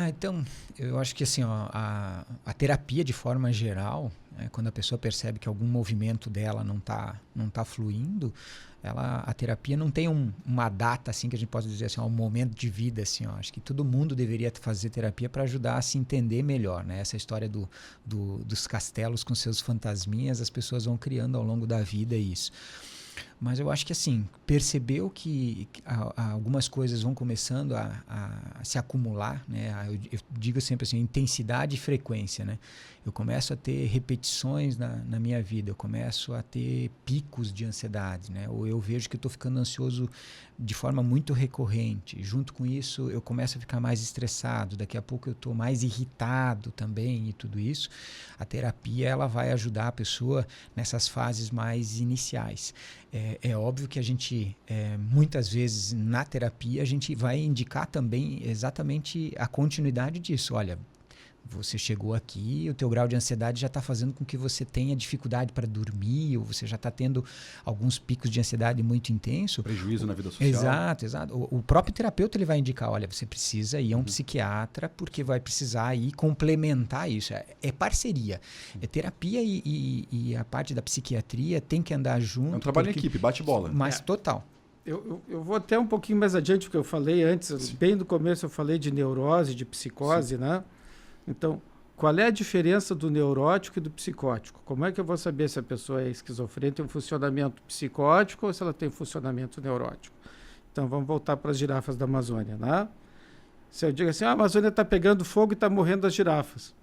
Então, eu acho que assim, a terapia de forma geral, quando a pessoa percebe que algum movimento dela não tá fluindo, a terapia não tem uma data assim que a gente possa dizer assim, um momento de vida assim, acho que todo mundo deveria fazer terapia para ajudar a se entender melhor, né? Essa história dos castelos com seus fantasminhas, as pessoas vão criando ao longo da vida isso. Mas eu acho que assim, percebeu que algumas coisas vão começando a se acumular, né? Eu digo sempre assim, intensidade e frequência, né? Eu começo a ter repetições na minha vida, eu começo a ter picos de ansiedade, né? Ou eu vejo que eu estou ficando ansioso de forma muito recorrente. Junto com isso, eu começo a ficar mais estressado, daqui a pouco eu estou mais irritado também e tudo isso. A terapia, ela vai ajudar a pessoa nessas fases mais iniciais. É óbvio que a gente, muitas vezes na terapia, a gente vai indicar também exatamente a continuidade disso. Olha, você chegou aqui, o teu grau de ansiedade já está fazendo com que você tenha dificuldade para dormir, ou você já está tendo alguns picos de ansiedade muito intenso. Prejuízo na vida social. Exato, exato. O próprio terapeuta ele vai indicar, olha, você precisa ir a um psiquiatra porque vai precisar ir complementar isso. É parceria. É terapia e a parte da psiquiatria tem que andar junto. É um trabalho em equipe, bate bola. Mas total. Eu vou até um pouquinho mais adiante, porque eu falei antes, bem no começo eu falei de neurose, de psicose, né? Então, qual é a diferença do neurótico e do psicótico? Como é que eu vou saber se a pessoa é esquizofrênica, tem um funcionamento psicótico ou se ela tem um funcionamento neurótico? Então, vamos voltar para as girafas da Amazônia, né? Se eu digo assim, a Amazônia está pegando fogo e está morrendo as girafas.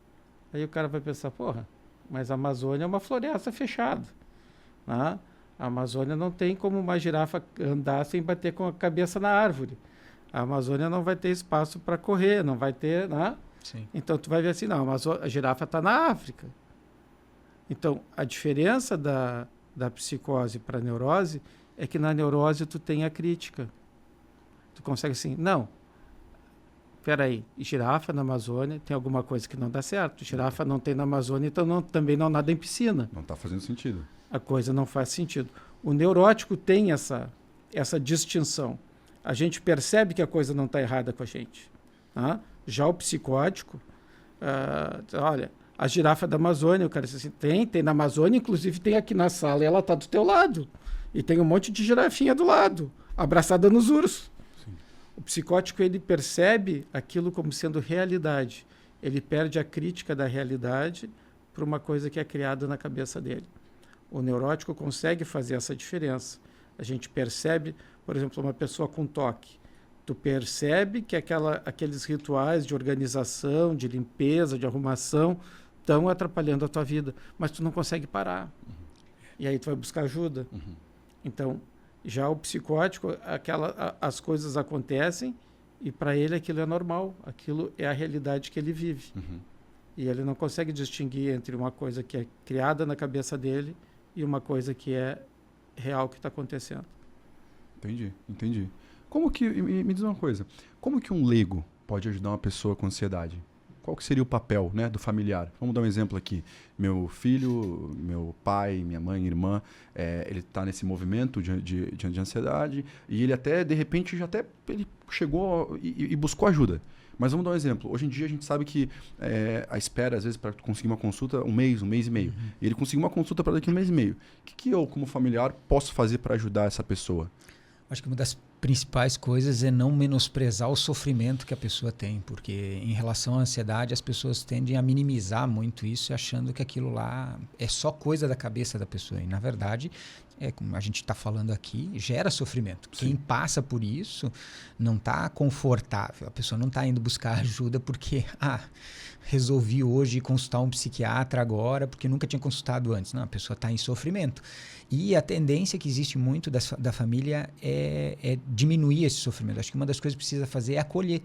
Aí o cara vai pensar, porra, mas a Amazônia é uma floresta fechada, né? A Amazônia não tem como uma girafa andar sem bater com a cabeça na árvore. A Amazônia não vai ter espaço para correr, não vai ter, né? Sim. Então, tu vai ver assim, não, a girafa está na África. Então, a diferença da psicose para a neurose é que na neurose tu tem a crítica. Tu consegue assim, não, peraí, girafa na Amazônia tem alguma coisa que não dá certo. Girafa não tem na Amazônia, então também não nada em piscina. Não está fazendo sentido. A coisa não faz sentido. O neurótico tem essa distinção. A gente percebe que a coisa não está errada com a gente. Tá? Já o psicótico, olha, a girafa da Amazônia, o cara disse assim, tem na Amazônia, inclusive tem aqui na sala, e ela está do teu lado. E tem um monte de girafinha do lado, abraçada nos ursos. Sim. O psicótico, ele percebe aquilo como sendo realidade. Ele perde a crítica da realidade para uma coisa que é criada na cabeça dele. O neurótico consegue fazer essa diferença. A gente percebe, por exemplo, uma pessoa com toque. Tu percebe que aqueles rituais de organização, de limpeza, de arrumação estão atrapalhando a tua vida, mas tu não consegue parar. E aí tu vai buscar ajuda. Então, já o psicótico, as coisas acontecem e para ele aquilo é normal, aquilo é a realidade que ele vive. E ele não consegue distinguir entre uma coisa que é criada na cabeça dele e uma coisa que é real que está acontecendo. Entendi. Como que, me diz uma coisa, como que um leigo pode ajudar uma pessoa com ansiedade? Qual que seria o papel, né, do familiar? Vamos dar um exemplo aqui. Meu filho, meu pai, minha mãe, minha irmã, ele está nesse movimento de ansiedade e ele até, de repente, ele chegou e buscou ajuda. Mas vamos dar um exemplo. Hoje em dia a gente sabe que a espera, às vezes, para conseguir uma consulta, um mês e meio. E ele conseguiu uma consulta para daqui a um mês e meio. O que eu, como familiar, posso fazer para ajudar essa pessoa? Acho que uma das principais coisas é não menosprezar o sofrimento que a pessoa tem, porque em relação à ansiedade as pessoas tendem a minimizar muito isso, achando que aquilo lá é só coisa da cabeça da pessoa. E na verdade, como a gente está falando aqui, gera sofrimento. Sim. Quem passa por isso não está confortável, a pessoa não está indo buscar ajuda porque resolvi hoje consultar um psiquiatra agora porque nunca tinha consultado antes. Não, a pessoa está em sofrimento. E a tendência que existe muito da família é diminuir esse sofrimento. Acho que uma das coisas que precisa fazer é acolher,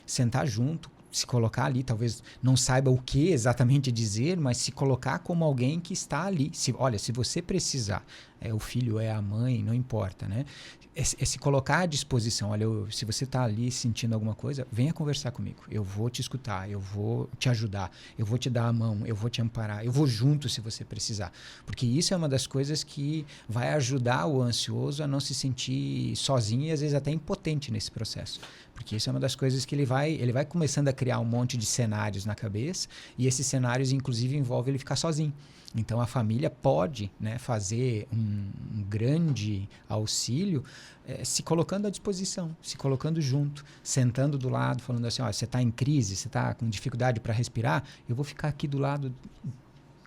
sentar junto, se colocar ali, talvez não saiba o que exatamente dizer, mas se colocar como alguém que está ali. Olha, se você precisar, o filho, a mãe, não importa, né? É se colocar à disposição. Olha, se você está ali sentindo alguma coisa, venha conversar comigo. Eu vou te escutar, eu vou te ajudar, eu vou te dar a mão, eu vou te amparar, eu vou junto se você precisar. Porque isso é uma das coisas que vai ajudar o ansioso a não se sentir sozinho e às vezes até impotente nesse processo. Porque isso é uma das coisas que ele vai começando a criar um monte de cenários na cabeça e esses cenários, inclusive, envolvem ele ficar sozinho. Então, a família pode, né, fazer um grande auxílio se colocando à disposição, se colocando junto, sentando do lado, falando assim, você está em crise, você está com dificuldade para respirar, eu vou ficar aqui do lado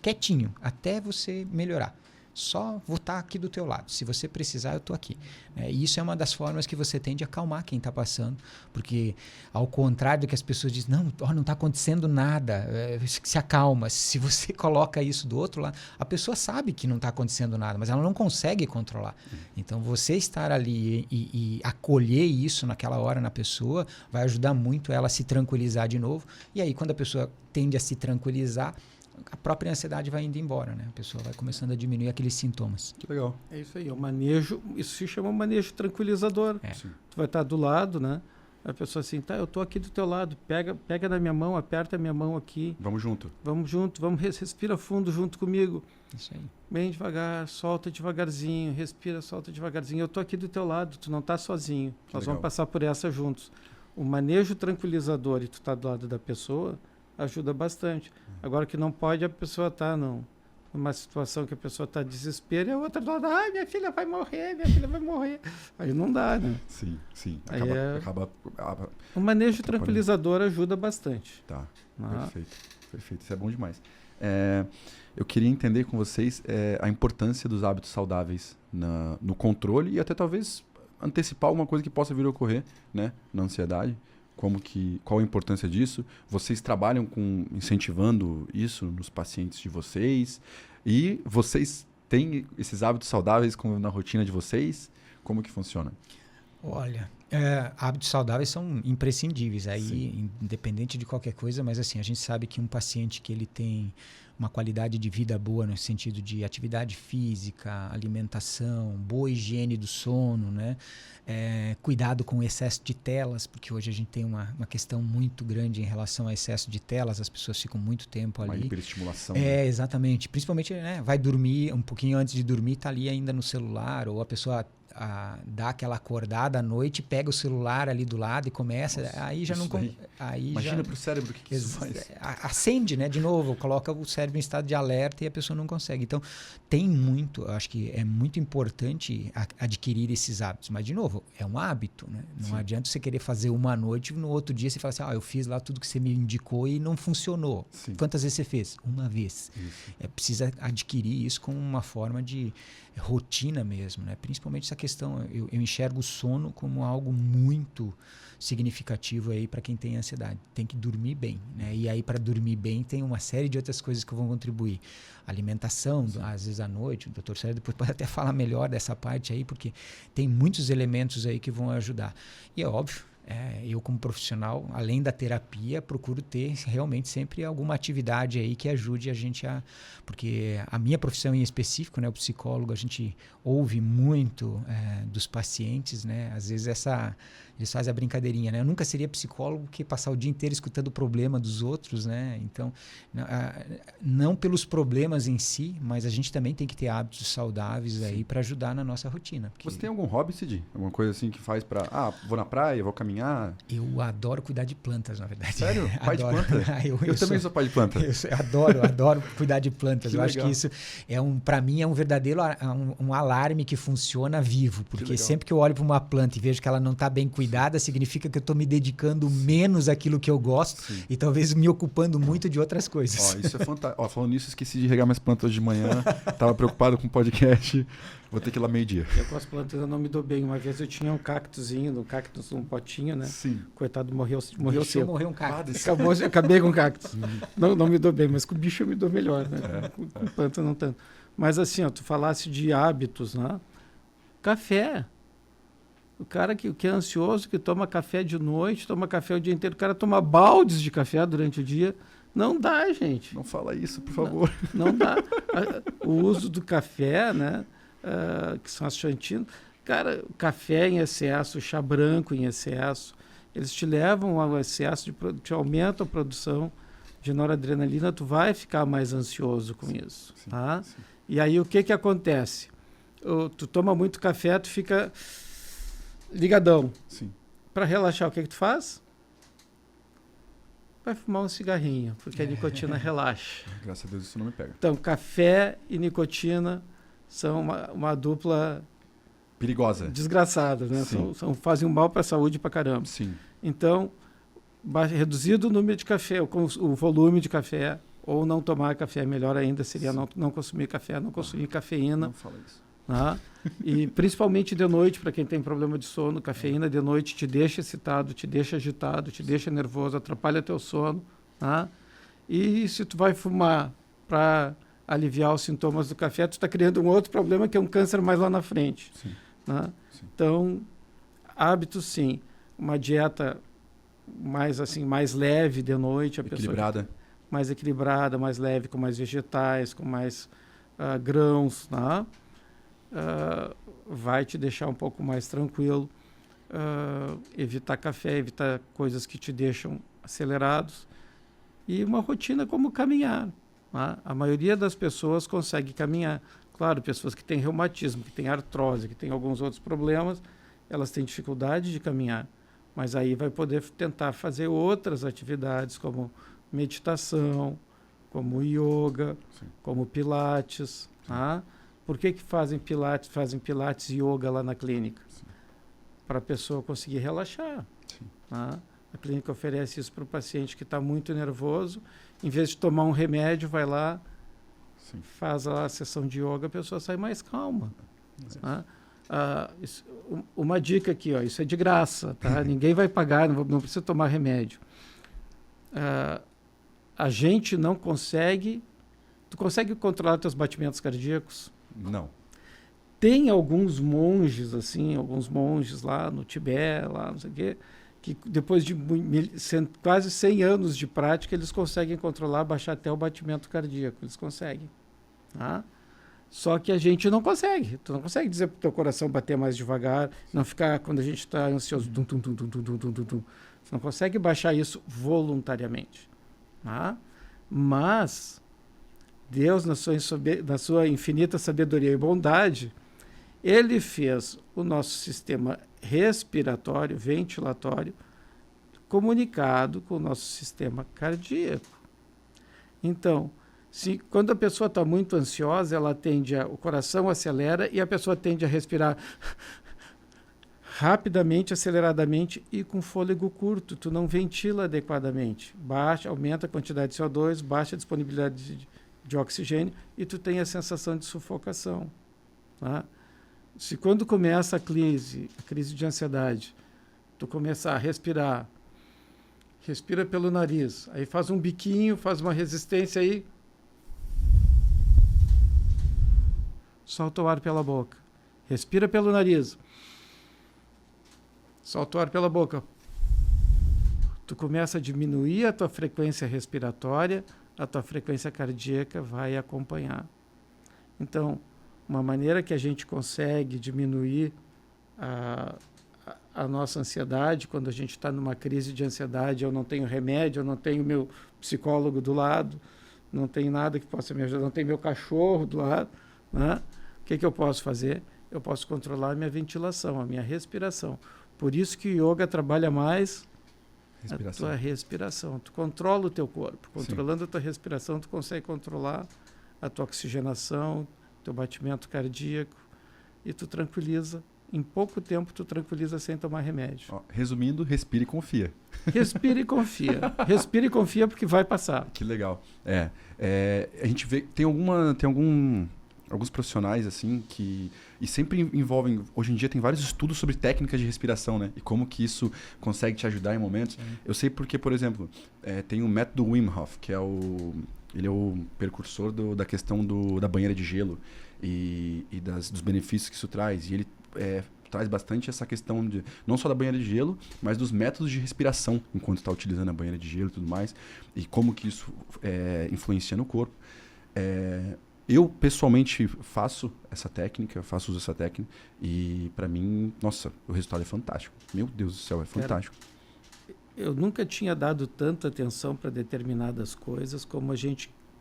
quietinho até você melhorar. Só vou estar aqui do teu lado. Se você precisar, eu estou aqui. E isso é uma das formas que você tem de acalmar quem está passando. Porque, ao contrário do que as pessoas dizem, não está acontecendo nada, se acalma. Se você coloca isso do outro lado, a pessoa sabe que não está acontecendo nada, mas ela não consegue controlar. Então, você estar ali e acolher isso naquela hora na pessoa vai ajudar muito ela a se tranquilizar de novo. E aí, quando a pessoa tende a se tranquilizar, a própria ansiedade vai indo embora, né? A pessoa vai começando a diminuir aqueles sintomas. Que legal. É isso aí, o manejo, isso se chama manejo tranquilizador. Tu vai estar do lado, né? A pessoa assim, eu tô aqui do teu lado, pega na minha mão, aperta a minha mão aqui. Vamos junto, respira fundo junto comigo. Isso aí. Bem devagar, solta devagarzinho, respira, solta devagarzinho. Eu tô aqui do teu lado, tu não tá sozinho. Nós vamos passar por essa juntos. O manejo tranquilizador e tu tá do lado da pessoa ajuda bastante. Agora que não pode a pessoa estar numa situação que a pessoa está desespero e a outra do lado, minha filha vai morrer. Aí não dá, né? Sim. Acaba o manejo tranquilizador ajuda bastante. Tá, perfeito. Isso é bom demais. Eu queria entender com vocês a importância dos hábitos saudáveis no controle e até talvez antecipar alguma coisa que possa vir a ocorrer, né, na ansiedade. Qual a importância disso? Vocês trabalham incentivando isso nos pacientes de vocês? E vocês têm esses hábitos saudáveis na rotina de vocês? Como que funciona? Olha, hábitos saudáveis são imprescindíveis, independente de qualquer coisa, mas assim, a gente sabe que um paciente que ele tem uma qualidade de vida boa no sentido de atividade física, alimentação, boa higiene do sono, né? Cuidado com o excesso de telas, porque hoje a gente tem uma questão muito grande em relação ao excesso de telas, as pessoas ficam muito tempo ali. Uma hiperestimulação. Exatamente. Principalmente, né, vai dormir, um pouquinho antes de dormir, está ali ainda no celular, ou a pessoa dá aquela acordada à noite, pega o celular ali do lado e começa, aí já não... Imagina para o cérebro o que isso faz. Acende, né, de novo, coloca o cérebro em estado de alerta e a pessoa não consegue. Então, eu acho que é muito importante adquirir esses hábitos, mas de novo, é um hábito, né? Não adianta você querer fazer uma noite e no outro dia você fala assim, eu fiz lá tudo que você me indicou e não funcionou. Sim. Quantas vezes você fez? Uma vez. Precisa adquirir isso como uma forma de rotina mesmo, né? Principalmente questão, eu enxergo o sono como algo muito significativo aí para quem tem ansiedade. Tem que dormir bem, né? E aí, para dormir bem, tem uma série de outras coisas que vão contribuir. Alimentação, às vezes à noite, o Dr. Célio depois pode até falar melhor dessa parte aí, porque tem muitos elementos aí que vão ajudar. E é óbvio, eu como profissional, além da terapia, procuro ter realmente sempre alguma atividade aí que ajude a gente a... Porque a minha profissão em específico, né, o psicólogo, a gente ouve muito dos pacientes, né? Às vezes eles fazem a brincadeirinha, né? Eu nunca seria psicólogo que passar o dia inteiro escutando o problema dos outros, né? Então, não pelos problemas em si, mas a gente também tem que ter hábitos saudáveis aí para ajudar na nossa rotina. Você tem algum hobby, Cid? Alguma coisa assim que faz para... vou na praia, vou caminhar? Eu adoro cuidar de plantas, na verdade. Sério? Pai de planta? eu também sou pai de planta. Eu adoro cuidar de plantas. Eu legal. acho que isso para mim é um verdadeiro um alarme que funciona vivo, porque sempre que eu olho para uma planta e vejo que ela não está bem cuidada, significa que eu estou me dedicando menos àquilo que eu gosto. Sim. E talvez me ocupando muito de outras coisas. Isso é fantástico. Falando nisso, esqueci de regar minhas plantas de manhã. Estava preocupado com o podcast. Vou ter que ir lá meio-dia. Eu com as plantas eu não me dou bem. Uma vez eu tinha um cactuzinho, num potinho, né? Sim. Coitado, morreu cedo. Morreu um cactus. Acabei com o cactus. Não me dou bem, mas com o bicho eu me dou melhor, né? Com planta não tanto. Mas assim, tu falasse de hábitos, né? Café. O cara que é ansioso, que toma café de noite, toma café o dia inteiro, o cara toma baldes de café durante o dia. Não dá, gente. Não fala isso, por favor. Não dá. O uso do café, né? Que são as chantinas. Cara, o café em excesso, o chá branco em excesso, eles te levam ao excesso, te aumentam a produção de noradrenalina, tu vai ficar mais ansioso com isso. Sim, tá? sim. E aí o que acontece? Tu toma muito café, tu fica ligadão. Sim. Para relaxar, o que tu faz? Vai fumar um cigarrinho, porque a nicotina relaxa. Graças a Deus isso não me pega. Então, café e nicotina são uma dupla perigosa, desgraçada, né? Fazem um mal para a saúde para caramba. Sim. Então, reduzido o número de café, o volume de café, ou não tomar café, melhor ainda seria não consumir café, não consumir cafeína. Não fala isso. Né? E principalmente de noite, para quem tem problema de sono, cafeína de noite te deixa excitado, te deixa agitado, te deixa nervoso, atrapalha teu sono. Né? E se tu vai fumar para aliviar os sintomas do café, tu está criando um outro problema que é um câncer mais lá na frente. Sim. Né? Sim. Então, hábitos sim. Uma dieta mais leve de noite. Equilibrada. Mais equilibrada, mais leve, com mais vegetais, com mais grãos. Né? Vai te deixar um pouco mais tranquilo. Evitar café, evitar coisas que te deixam acelerados. E uma rotina como caminhar. A maioria das pessoas consegue caminhar. Claro, pessoas que têm reumatismo, que têm artrose, que têm alguns outros problemas, elas têm dificuldade de caminhar. Mas aí vai poder tentar fazer outras atividades, como meditação, como yoga, sim, como pilates. Tá? Por que fazem pilates e yoga lá na clínica? Para a pessoa conseguir relaxar. Tá? A clínica oferece isso para o paciente que está muito nervoso. Em vez de tomar um remédio, vai lá, sim, faz lá a sessão de yoga, a pessoa sai mais calma. Tá? Uma dica aqui, isso é de graça, tá? Ninguém vai pagar, não precisa tomar remédio. A gente não consegue... Tu consegue controlar teus batimentos cardíacos? Não. Tem alguns monges lá no Tibete, lá não sei o quê, que depois de quase 100 anos de prática, eles conseguem controlar, baixar até o batimento cardíaco. Eles conseguem. Tá? Só que a gente não consegue. Tu não consegue dizer para o teu coração bater mais devagar, não ficar, quando a gente está ansioso, tum, tum, tum, tum, tum, tum, tum, tum, tum. Você não consegue baixar isso voluntariamente. Tá? Mas Deus, na sua infinita sabedoria e bondade, Ele fez o nosso sistema respiratório, ventilatório, comunicado com o nosso sistema cardíaco. Então, quando a pessoa está muito ansiosa, o coração acelera e a pessoa tende a respirar rapidamente, aceleradamente e com fôlego curto. Tu não ventila adequadamente. Aumenta a quantidade de CO2, baixa a disponibilidade de oxigênio e tu tem a sensação de sufocação. Tá? Se quando começa a crise de ansiedade, tu começar a respirar, respira pelo nariz, aí faz um biquinho, faz uma resistência aí, solta o ar pela boca. Respira pelo nariz, solta o ar pela boca. Tu começa a diminuir a tua frequência respiratória, a tua frequência cardíaca vai acompanhar. Então, uma maneira que a gente consegue diminuir a nossa ansiedade, quando a gente está numa crise de ansiedade, eu não tenho remédio, eu não tenho meu psicólogo do lado, não tenho nada que possa me ajudar, não tenho meu cachorro do lado, né? O que eu posso fazer? Eu posso controlar a minha ventilação, a minha respiração. Por isso que o yoga trabalha mais a tua respiração. Tu controla o teu corpo. Controlando a tua respiração, tu consegue controlar a tua oxigenação, teu batimento cardíaco, e tu tranquiliza. Em pouco tempo, tu tranquiliza sem tomar remédio. Ó, resumindo, respira e confia. Respira e confia. Respira e confia porque vai passar. Que legal. A gente vê, alguns profissionais assim que e sempre envolvem, hoje em dia tem vários estudos sobre técnicas de respiração, né? E como que isso consegue te ajudar em momentos. Sim. Eu sei porque, por exemplo, tem o método Wim Hof, que ele é o precursor da questão da banheira de gelo e dos benefícios que isso traz. E ele traz bastante essa questão de não só da banheira de gelo, mas dos métodos de respiração enquanto está utilizando a banheira de gelo e tudo mais, e como que isso influencia no corpo. Eu, pessoalmente, faço uso dessa técnica e, para mim, nossa, o resultado é fantástico. Meu Deus do céu, é fantástico. Eu nunca tinha dado tanta atenção para determinadas coisas como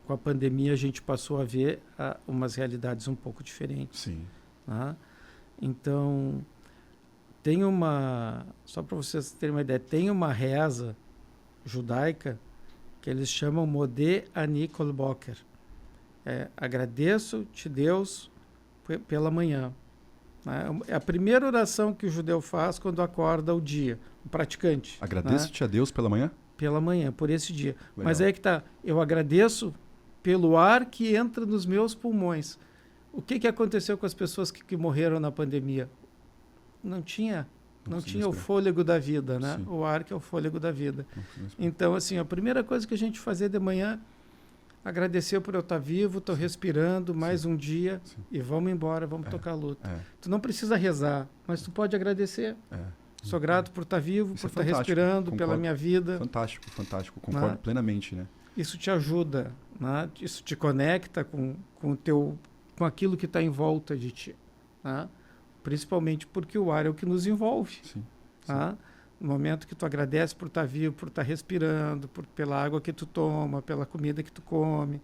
com a pandemia, a gente passou a ver umas realidades um pouco diferentes. Sim. Né? Então, só para vocês terem uma ideia, tem uma reza judaica que eles chamam Modeh Ani Kol Boker. Agradeço-te, Deus, pela manhã. Né? É a primeira oração que o judeu faz quando acorda o dia, o praticante. Agradeço-te, né? A Deus pela manhã? Pela manhã, por esse dia. Legal. Mas aí que tá, eu agradeço pelo ar que entra nos meus pulmões. O que aconteceu com as pessoas que morreram na pandemia? Não tinha o fôlego da vida, né? Sim. O ar que é o fôlego da vida. Então, assim, a primeira coisa que a gente fazia de manhã, agradecer por eu estar vivo, estou respirando, mais um dia. Sim. E vamos embora, vamos tocar a luta. Tu não precisa rezar, mas tu pode agradecer. Sou grato por estar vivo, por estar respirando, pela minha vida. Fantástico, fantástico. Concordo plenamente, né? Isso te ajuda, né? Isso te conecta com aquilo que está em volta de ti. Né? Principalmente porque o ar é o que nos envolve. Sim. Né? No momento que tu agradece por estar vivo, por estar respirando, pela água que tu toma, pela comida que tu come,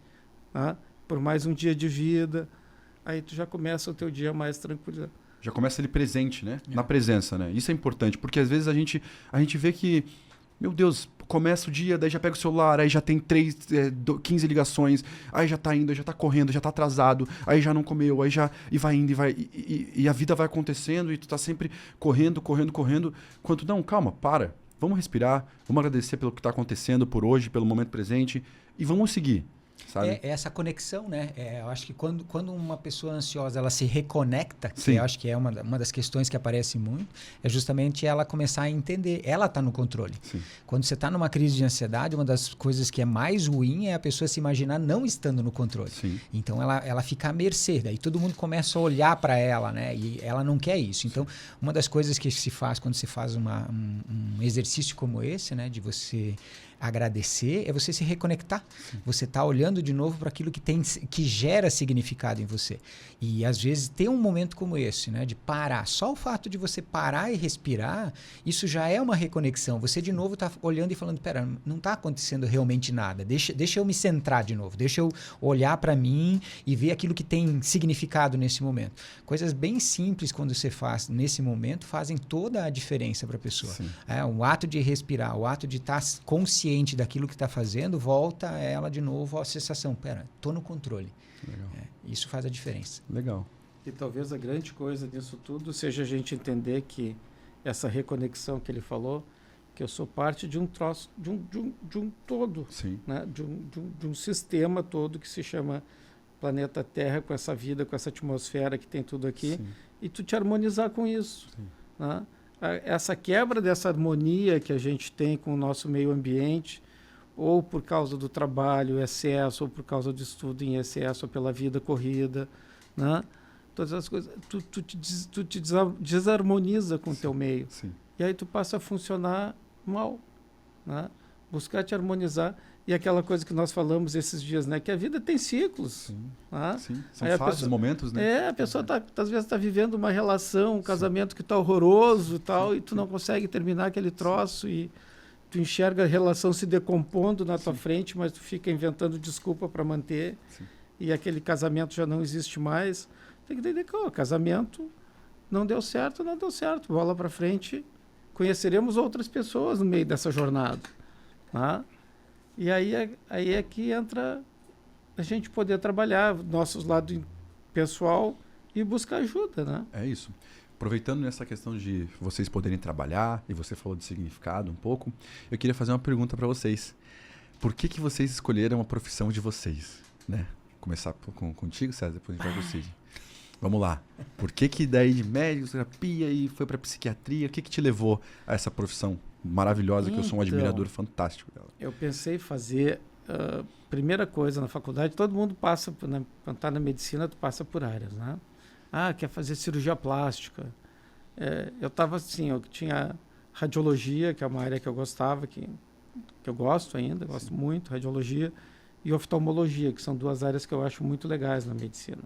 né? Por mais um dia de vida, aí tu já começa o teu dia mais tranquilo. Já começa ele presente, né? Na presença, né? Isso é importante, porque às vezes a gente vê que, meu Deus, começa o dia, daí já pega o celular, aí já tem 15 ligações, aí já tá indo, aí já tá correndo, já tá atrasado, aí já não comeu, aí já e vai indo, e a vida vai acontecendo e tu tá sempre correndo, quanto não, calma, vamos respirar, vamos agradecer pelo que tá acontecendo por hoje, pelo momento presente e vamos seguir. Sabe? É essa conexão, né? Eu acho que quando uma pessoa ansiosa ela se reconecta, que eu acho que é uma das questões que aparece muito, é justamente ela começar a entender. Ela está no controle. Sim. Quando você está numa crise de ansiedade, uma das coisas que é mais ruim é a pessoa se imaginar não estando no controle. Sim. Então ela fica à mercê. Daí todo mundo começa a olhar para ela, né? E ela não quer isso. Então, uma das coisas que se faz quando se faz um exercício como esse, né? De você agradecer, é você se reconectar. Sim. Você está olhando de novo para aquilo que gera significado em você. E às vezes ter um momento como esse, né, de parar. Só o fato de você parar e respirar, isso já é uma reconexão. Você de novo está olhando e falando, pera, não está acontecendo realmente nada. Deixa eu me centrar de novo. Deixa eu olhar para mim e ver aquilo que tem significado nesse momento. Coisas bem simples quando você faz nesse momento fazem toda a diferença para a pessoa. O ato de respirar, o ato de estar consciente daquilo que está fazendo, volta ela de novo à sensação, pera, estou no controle. Isso faz a diferença. Legal. E talvez a grande coisa disso tudo seja a gente entender que essa reconexão que ele falou, que eu sou parte de um troço, de um todo, Sim. né? de um sistema todo que se chama planeta Terra, com essa vida, com essa atmosfera que tem tudo aqui, Sim. e tu te harmonizar com isso. Sim. Né? Essa quebra dessa harmonia que a gente tem com o nosso meio ambiente, ou por causa do trabalho, excesso, ou por causa do estudo em excesso, ou pela vida corrida, né? Todas as coisas, tu te desarmoniza com o teu meio. Sim. E aí tu passa a funcionar mal, né? Buscar te harmonizar. E aquela coisa que nós falamos esses dias, né? Que a vida tem ciclos. Sim. Né? Sim. São Aí fases, momentos, né? A pessoa às vezes está vivendo uma relação, um casamento que está horroroso e tal, e tu não consegue terminar aquele troço e tu enxerga a relação se decompondo na tua frente, mas tu fica inventando desculpa para manter. Sim. E aquele casamento já não existe mais. Tem que entender que o casamento não deu certo, bola para frente, conheceremos outras pessoas no meio dessa jornada, tá? E aí é que entra a gente poder trabalhar nossos lados pessoal e buscar ajuda, né? É isso. Aproveitando nessa questão de vocês poderem trabalhar, e você falou de significado um pouco, eu queria fazer uma pergunta para vocês. Por que vocês escolheram a profissão de vocês, né? Começar contigo, César, depois a gente vai pro Cid. Vamos lá. Por que daí de médico, terapia e foi para psiquiatria? O que te levou a essa profissão maravilhosa, que eu sou um admirador fantástico dela? Eu pensei em fazer, primeira coisa na faculdade, todo mundo passa, quando está na medicina, tu passa por áreas, né? Quer fazer cirurgia plástica. Eu estava assim, eu tinha radiologia, que é uma área que eu gostava, que eu gosto ainda, gosto muito, radiologia, e oftalmologia, que são duas áreas que eu acho muito legais na medicina.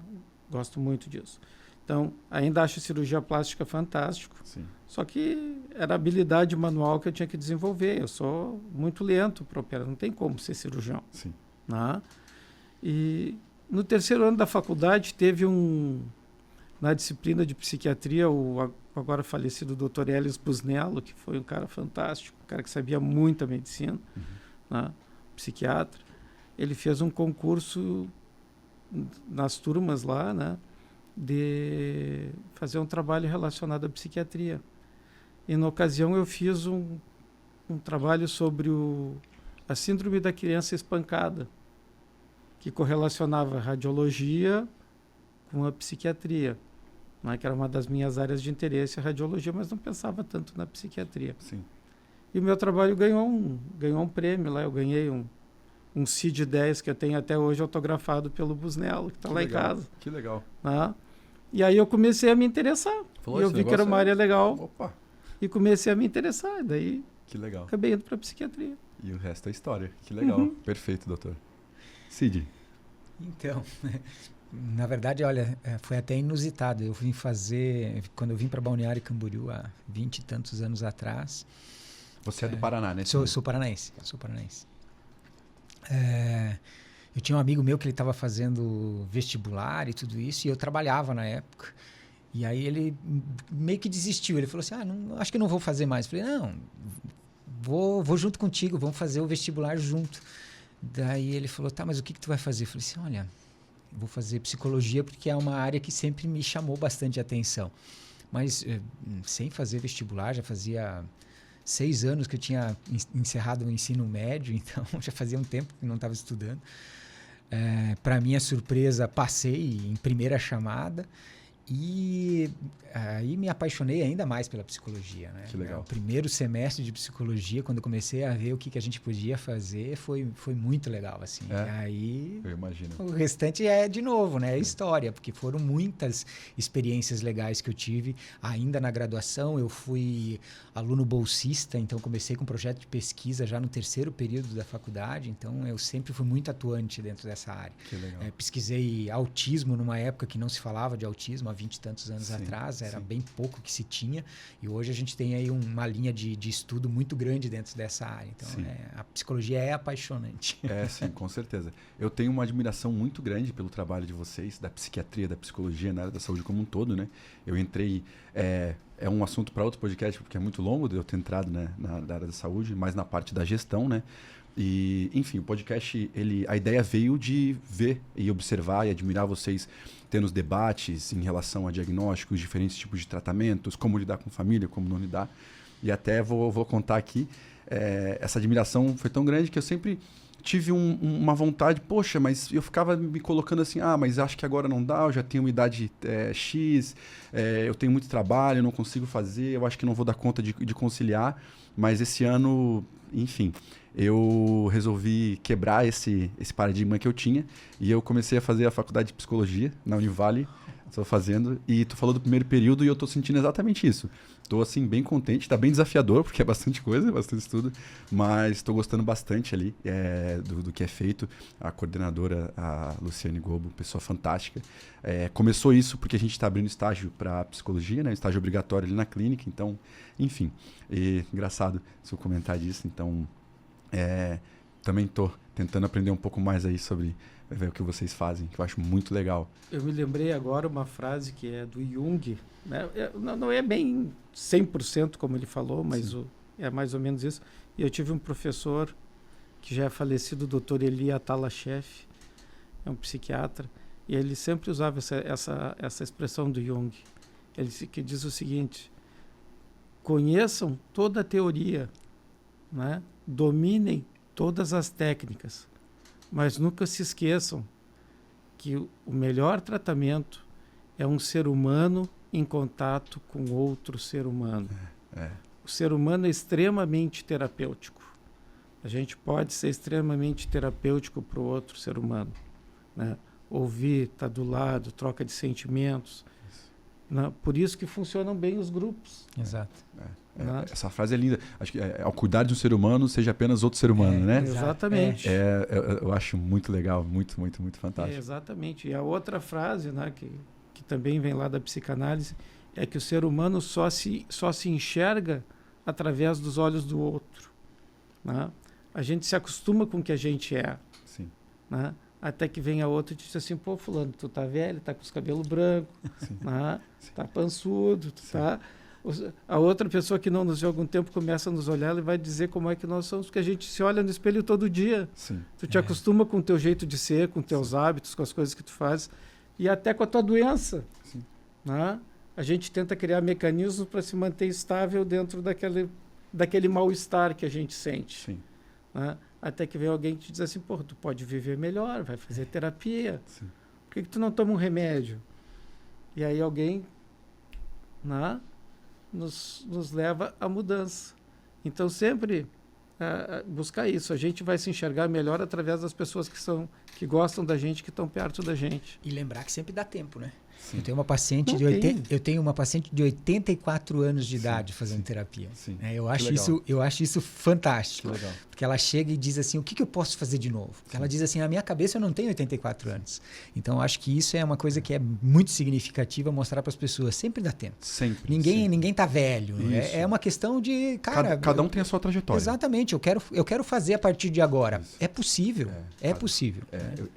Gosto muito disso. Então, ainda acho cirurgia plástica fantástico. Sim. Só que era habilidade manual que eu tinha que desenvolver. Eu sou muito lento para operar, não tem como ser cirurgião. Sim. Né? E no terceiro ano da faculdade teve na disciplina de psiquiatria, o agora falecido Dr. Elis Busnello, que foi um cara fantástico, um cara que sabia muito a medicina, né? Psiquiatra. Ele fez um concurso nas turmas lá, né, de fazer um trabalho relacionado à psiquiatria. E na ocasião eu fiz um trabalho sobre a síndrome da criança espancada, que correlacionava a radiologia com a psiquiatria, né, que era uma das minhas áreas de interesse, a radiologia, mas não pensava tanto na psiquiatria. Sim. E o meu trabalho ganhou um prêmio lá, eu ganhei um CID 10 que eu tenho até hoje autografado pelo Busnello, que está lá legal. em casa. Que legal. Né? E aí eu comecei a me interessar. Falou, e eu vi que era uma área legal. Opa! E comecei a me interessar. Daí que legal. Acabei indo para psiquiatria. E o resto é história. Que legal. Perfeito, doutor. Cid. Então, na verdade, olha, foi até inusitado. Eu vim fazer, quando eu vim para Balneário Camboriú há 20 e tantos anos atrás. Você é do Paraná, né? Sou paranaense. Eu tinha um amigo meu que ele estava fazendo vestibular e tudo isso, e eu trabalhava na época. E aí ele meio que desistiu. Ele falou assim, acho que não vou fazer mais. Eu falei, não, vou junto contigo, vamos fazer o vestibular junto. Daí ele falou, tá, mas o que tu vai fazer? Eu falei assim, olha, vou fazer psicologia porque é uma área que sempre me chamou bastante atenção. Mas sem fazer vestibular, já fazia 6 anos que eu tinha encerrado o ensino médio, então já fazia um tempo que não estava estudando. Para minha surpresa, passei em primeira chamada e aí me apaixonei ainda mais pela psicologia, né? Que legal. O primeiro semestre de psicologia, quando eu comecei a ver o que a gente podia fazer, foi muito legal, assim. E aí, eu imagino. O restante é, de novo, né? É história, porque foram muitas experiências legais que eu tive. Ainda na graduação, eu fui aluno bolsista, então comecei com um projeto de pesquisa já no 3º período da faculdade, então eu sempre fui muito atuante dentro dessa área. Que legal. Pesquisei autismo numa época que não se falava de autismo, há 20 e tantos anos atrás, era bem pouco que se tinha, e hoje a gente tem aí uma linha de estudo muito grande dentro dessa área. Então, a psicologia é apaixonante. Sim, com certeza. Eu tenho uma admiração muito grande pelo trabalho de vocês, da psiquiatria, da psicologia, na área da saúde como um todo, né? Eu entrei... É um assunto para outro podcast, porque é muito longo de eu ter entrado, né, na área da saúde, mas na parte da gestão, né? E, enfim, o podcast, a ideia veio de ver e observar e admirar vocês tendo os debates em relação a diagnósticos, diferentes tipos de tratamentos, como lidar com família, como não lidar. E até vou contar aqui, essa admiração foi tão grande que eu sempre tive uma vontade, poxa, mas eu ficava me colocando assim, mas acho que agora não dá, eu já tenho uma idade X, eu tenho muito trabalho, eu não consigo fazer, eu acho que não vou dar conta de conciliar, mas esse ano, enfim, eu resolvi quebrar esse paradigma que eu tinha e eu comecei a fazer a faculdade de psicologia na Univale, estou fazendo, e tu falou do primeiro período e eu estou sentindo exatamente isso. Estou assim, bem contente, está bem desafiador, porque é bastante coisa, bastante estudo, mas estou gostando bastante ali do que é feito. A coordenadora, a Luciane Gobo, pessoa fantástica. Começou isso porque a gente está abrindo estágio para psicologia, né? Estágio obrigatório ali na clínica, então, enfim. Engraçado se eu comentar disso, então, também estou tentando aprender um pouco mais aí sobre o que vocês fazem, que eu acho muito legal. Eu me lembrei agora uma frase que é do Jung, né? Não é bem 100% como ele falou, mas é mais ou menos isso. E eu tive um professor que já é falecido, o Dr. Eli Atala-Sheff, é um psiquiatra, e ele sempre usava essa expressão do Jung, que diz o seguinte: conheçam toda a teoria, né? Dominem todas as técnicas, mas nunca se esqueçam que o melhor tratamento é um ser humano em contato com outro ser humano. O ser humano é extremamente terapêutico. A gente pode ser extremamente terapêutico para o outro ser humano, né? Ouvir, estar do lado, troca de sentimentos. Né? Por isso que funcionam bem os grupos. Exato. Essa frase é linda. Acho que ao cuidar de um ser humano, seja apenas outro ser humano, né? Exatamente. Eu acho muito legal, muito, muito, muito fantástico. Exatamente. E a outra frase, né, que também vem lá da psicanálise, é que o ser humano só se enxerga através dos olhos do outro. Né? A gente se acostuma com o que a gente é. Sim. Né? Até que vem a outra e diz assim: pô, fulano, tu tá velho, tá com os cabelos brancos, né? Tá pançudo, tu tá... A outra pessoa que não nos vê há algum tempo começa a nos olhar e vai dizer como é que nós somos, porque a gente se olha no espelho todo dia. Sim. Tu te acostuma com o teu jeito de ser, com teus hábitos, com as coisas que tu fazes e até com a tua doença. Sim. Né? A gente tenta criar mecanismos para se manter estável dentro daquele mal-estar que a gente sente. Sim. Né? Até que vem alguém que te diz assim: pô, tu pode viver melhor, vai fazer terapia. Sim. Por que tu não toma um remédio? E aí alguém, né, nos leva à mudança. Então, sempre buscar isso. A gente vai se enxergar melhor através das pessoas que gostam da gente, que estão perto da gente. E lembrar que sempre dá tempo, né? Sim. Eu tenho uma paciente de 84 anos de idade fazendo terapia. Sim. Eu acho isso fantástico. Legal. Porque ela chega e diz assim: o que eu posso fazer de novo? Porque ela diz assim: na minha cabeça eu não tenho 84 anos. Então eu acho que isso é uma coisa que é muito significativa, mostrar para as pessoas: sempre dá tempo. Sempre. Ninguém tá velho. É uma questão de... Cada um tem a sua trajetória. Exatamente. Eu quero fazer a partir de agora. Isso. É possível. É possível.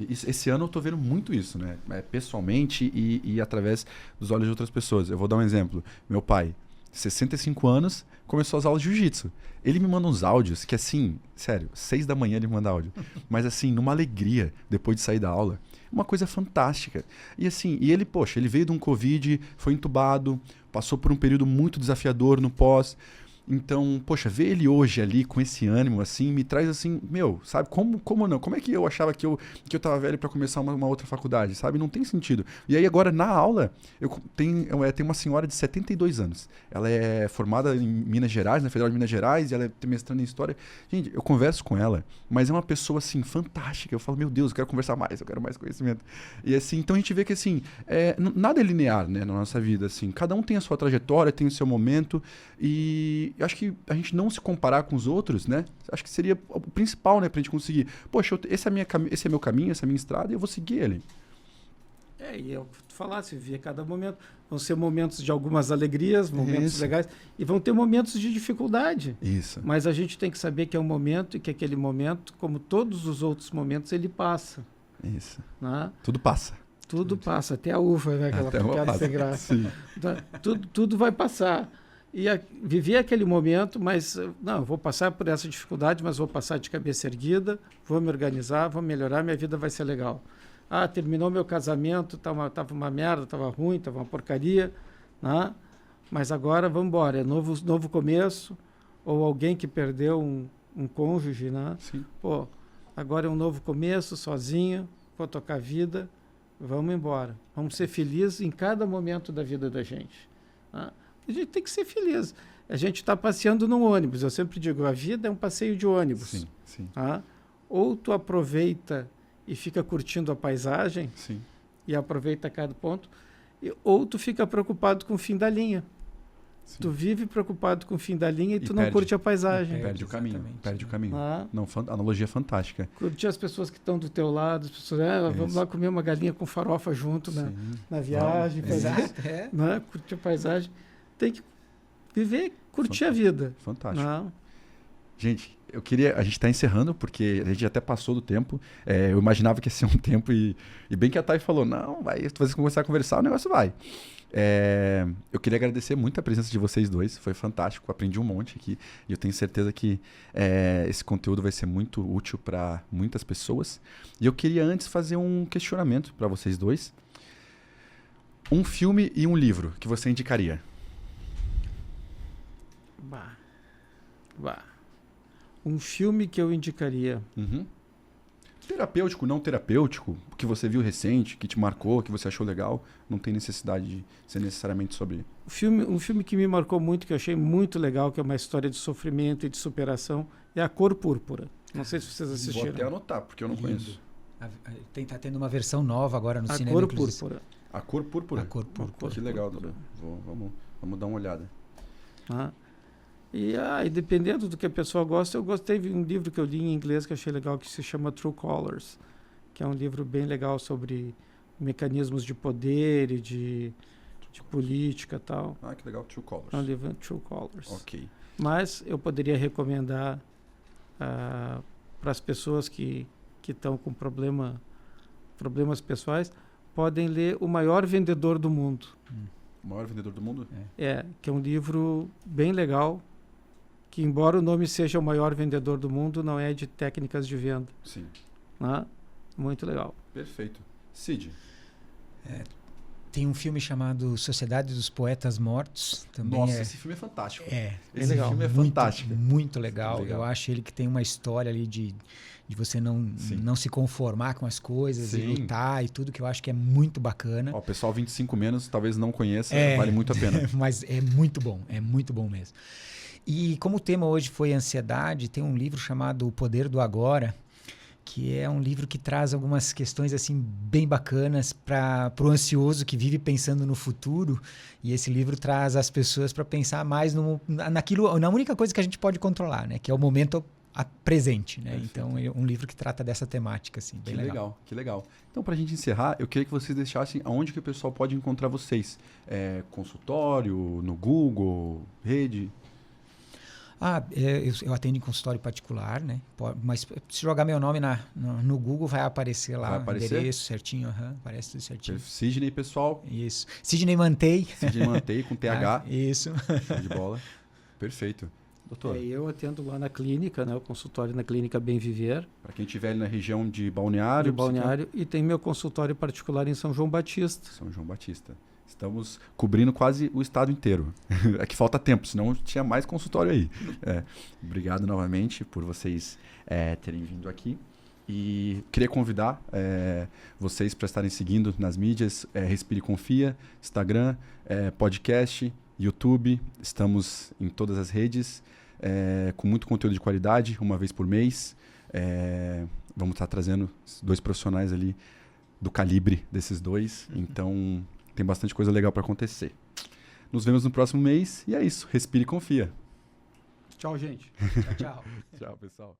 Esse ano eu tô vendo muito isso, né? Pessoalmente e através dos olhos de outras pessoas. Eu vou dar um exemplo. Meu pai, 65 anos, começou as aulas de jiu-jitsu. Ele me manda uns áudios que, assim, sério, 6 da manhã ele me manda áudio. Mas, assim, numa alegria, depois de sair da aula. Uma coisa fantástica. E, assim, ele, poxa, ele veio de um Covid, foi entubado, passou por um período muito desafiador no pós. Então, poxa, ver ele hoje ali com esse ânimo, assim, me traz assim, sabe, como não? Como é que eu achava que eu tava velho para começar uma outra faculdade, sabe? Não tem sentido. E aí agora, na aula, tem uma senhora de 72 anos. Ela é formada em Minas Gerais, na Federal de Minas Gerais, e ela é mestrando em História. Gente, eu converso com ela, mas é uma pessoa, assim, fantástica. Eu falo, meu Deus, eu quero conversar mais, eu quero mais conhecimento. E assim, então a gente vê que, assim, nada é linear, né, na nossa vida, assim. Cada um tem a sua trajetória, tem o seu momento, e eu acho que a gente não se comparar com os outros, né? Acho que seria o principal, né? Pra gente conseguir. Poxa, esse é meu caminho, essa é a minha estrada, e eu vou seguir ele. E eu falasse, viver cada momento. Vão ser momentos de algumas alegrias, momentos legais, e vão ter momentos de dificuldade. Isso. Mas a gente tem que saber que é um momento e que aquele momento, como todos os outros momentos, ele passa. Isso. Né? Tudo passa. Tudo passa, até a uva, né? Aquela piada sem graça. Sim. Tudo vai passar. E viver aquele momento, mas não, eu vou passar por essa dificuldade, mas vou passar de cabeça erguida, vou me organizar, vou melhorar, minha vida vai ser legal. Terminou meu casamento, tava uma merda, tava ruim, tava uma porcaria, né? Mas agora vamos embora, é novo começo, ou alguém que perdeu um cônjuge, né? Sim. Pô, agora é um novo começo, sozinho, vou tocar a vida, vamos embora. Vamos ser felizes em cada momento da vida da gente. Tá? A gente tem que ser feliz. A gente está passeando num ônibus. Eu sempre digo, a vida é um passeio de ônibus. Sim, sim. Tá? Ou tu aproveita e fica curtindo a paisagem, Sim. e aproveita cada ponto, ou tu fica preocupado com o fim da linha. Sim. Tu vive preocupado com o fim da linha e tu não perde. curte a paisagem. Perde o caminho. Exatamente. Perde o caminho. Ah, Não, analogia fantástica. curtir as pessoas que estão do teu lado, as pessoas, vamos Isso. lá comer uma galinha com farofa junto Sim. na viagem, Vamos. fazer, Exato, é. né? Curtir a paisagem. Tem que viver, curtir a vida. Fantástico. Não? Gente, a gente está encerrando, porque a gente até passou do tempo. Eu imaginava que ia ser um tempo e bem que a Thay falou, não, vai, vocês começar a conversar, o negócio vai. Eu queria agradecer muito a presença de vocês dois, foi fantástico, aprendi um monte aqui e eu tenho certeza que esse conteúdo vai ser muito útil para muitas pessoas. E eu queria antes fazer um questionamento para vocês dois. Um filme e um livro que você indicaria? Bah. Um filme que eu indicaria. Uhum. Terapêutico, não terapêutico, o que você viu recente, que te marcou, que você achou legal, não tem necessidade de ser necessariamente sobre... Um filme que me marcou muito, que eu achei muito legal, que é uma história de sofrimento e de superação, é A Cor Púrpura. Não sei se vocês Vou assistiram. até anotar, porque eu não Lindo. conheço. Tá tendo uma versão nova agora no A cinema. Cor inclusive. Púrpura. A Cor Púrpura? A Cor Púrpura. Que legal, Dudu. Vamos dar uma olhada. Tá? E dependendo do que a pessoa gosta, eu gostei de um livro que eu li em inglês que eu achei legal, que se chama True Colors, que é um livro bem legal sobre mecanismos de poder e de política e tal. Ah, que legal. True Colors. É um livro True Colors. Ok. Mas eu poderia recomendar para as pessoas que estão com problemas pessoais, podem ler O Maior Vendedor do Mundo. O maior vendedor do mundo? Que é um livro bem legal, que embora o nome seja O Maior Vendedor do Mundo, não é de técnicas de venda. Sim. Né? Muito legal. Perfeito. Cid? Tem um filme chamado Sociedade dos Poetas Mortos. Também Nossa, esse filme é fantástico. Esse legal. filme é muito, fantástico. muito legal. Legal. Eu acho ele que tem uma história ali de você não se conformar com as coisas e Sim. lutar e tudo, que eu acho que é muito bacana. Ó, o pessoal 25 menos talvez não conheça, vale muito a pena. Mas é muito bom mesmo. E como o tema hoje foi ansiedade, tem um livro chamado O Poder do Agora, que é um livro que traz algumas questões assim bem bacanas para o ansioso que vive pensando no futuro. E esse livro traz as pessoas para pensar mais na única coisa que a gente pode controlar, né? Que é o momento presente, né? Perfeito. Então é um livro que trata dessa temática assim, bem legal. Que legal. Então, pra gente encerrar, eu queria que vocês deixassem aonde que o pessoal pode encontrar vocês. Consultório, no Google, rede? Eu atendo em consultório particular, né? Mas se jogar meu nome no Google, vai aparecer lá o endereço certinho, aparece tudo certinho. Sidney, pessoal. Isso. Sidney Mantei. Sidney Mantei, com TH. Isso. Show de bola. Perfeito. Doutor, Eu atendo lá na clínica, né? O consultório na clínica Bem Viver. para quem estiver ali na região de Balneário. E tem meu consultório particular em São João Batista. São João Batista. Estamos cobrindo quase o estado inteiro. É que falta tempo, senão tinha mais consultório aí. Obrigado novamente por vocês terem vindo aqui. E queria convidar vocês para estarem seguindo nas mídias Respire e Confia, Instagram, podcast, YouTube. Estamos em todas as redes, com muito conteúdo de qualidade, uma vez por mês. Vamos estar trazendo 2 profissionais ali do calibre desses 2. Então, tem bastante coisa legal para acontecer. Nos vemos no próximo mês. E é isso. Respire e confia. Tchau, gente. Tchau. Tchau, pessoal.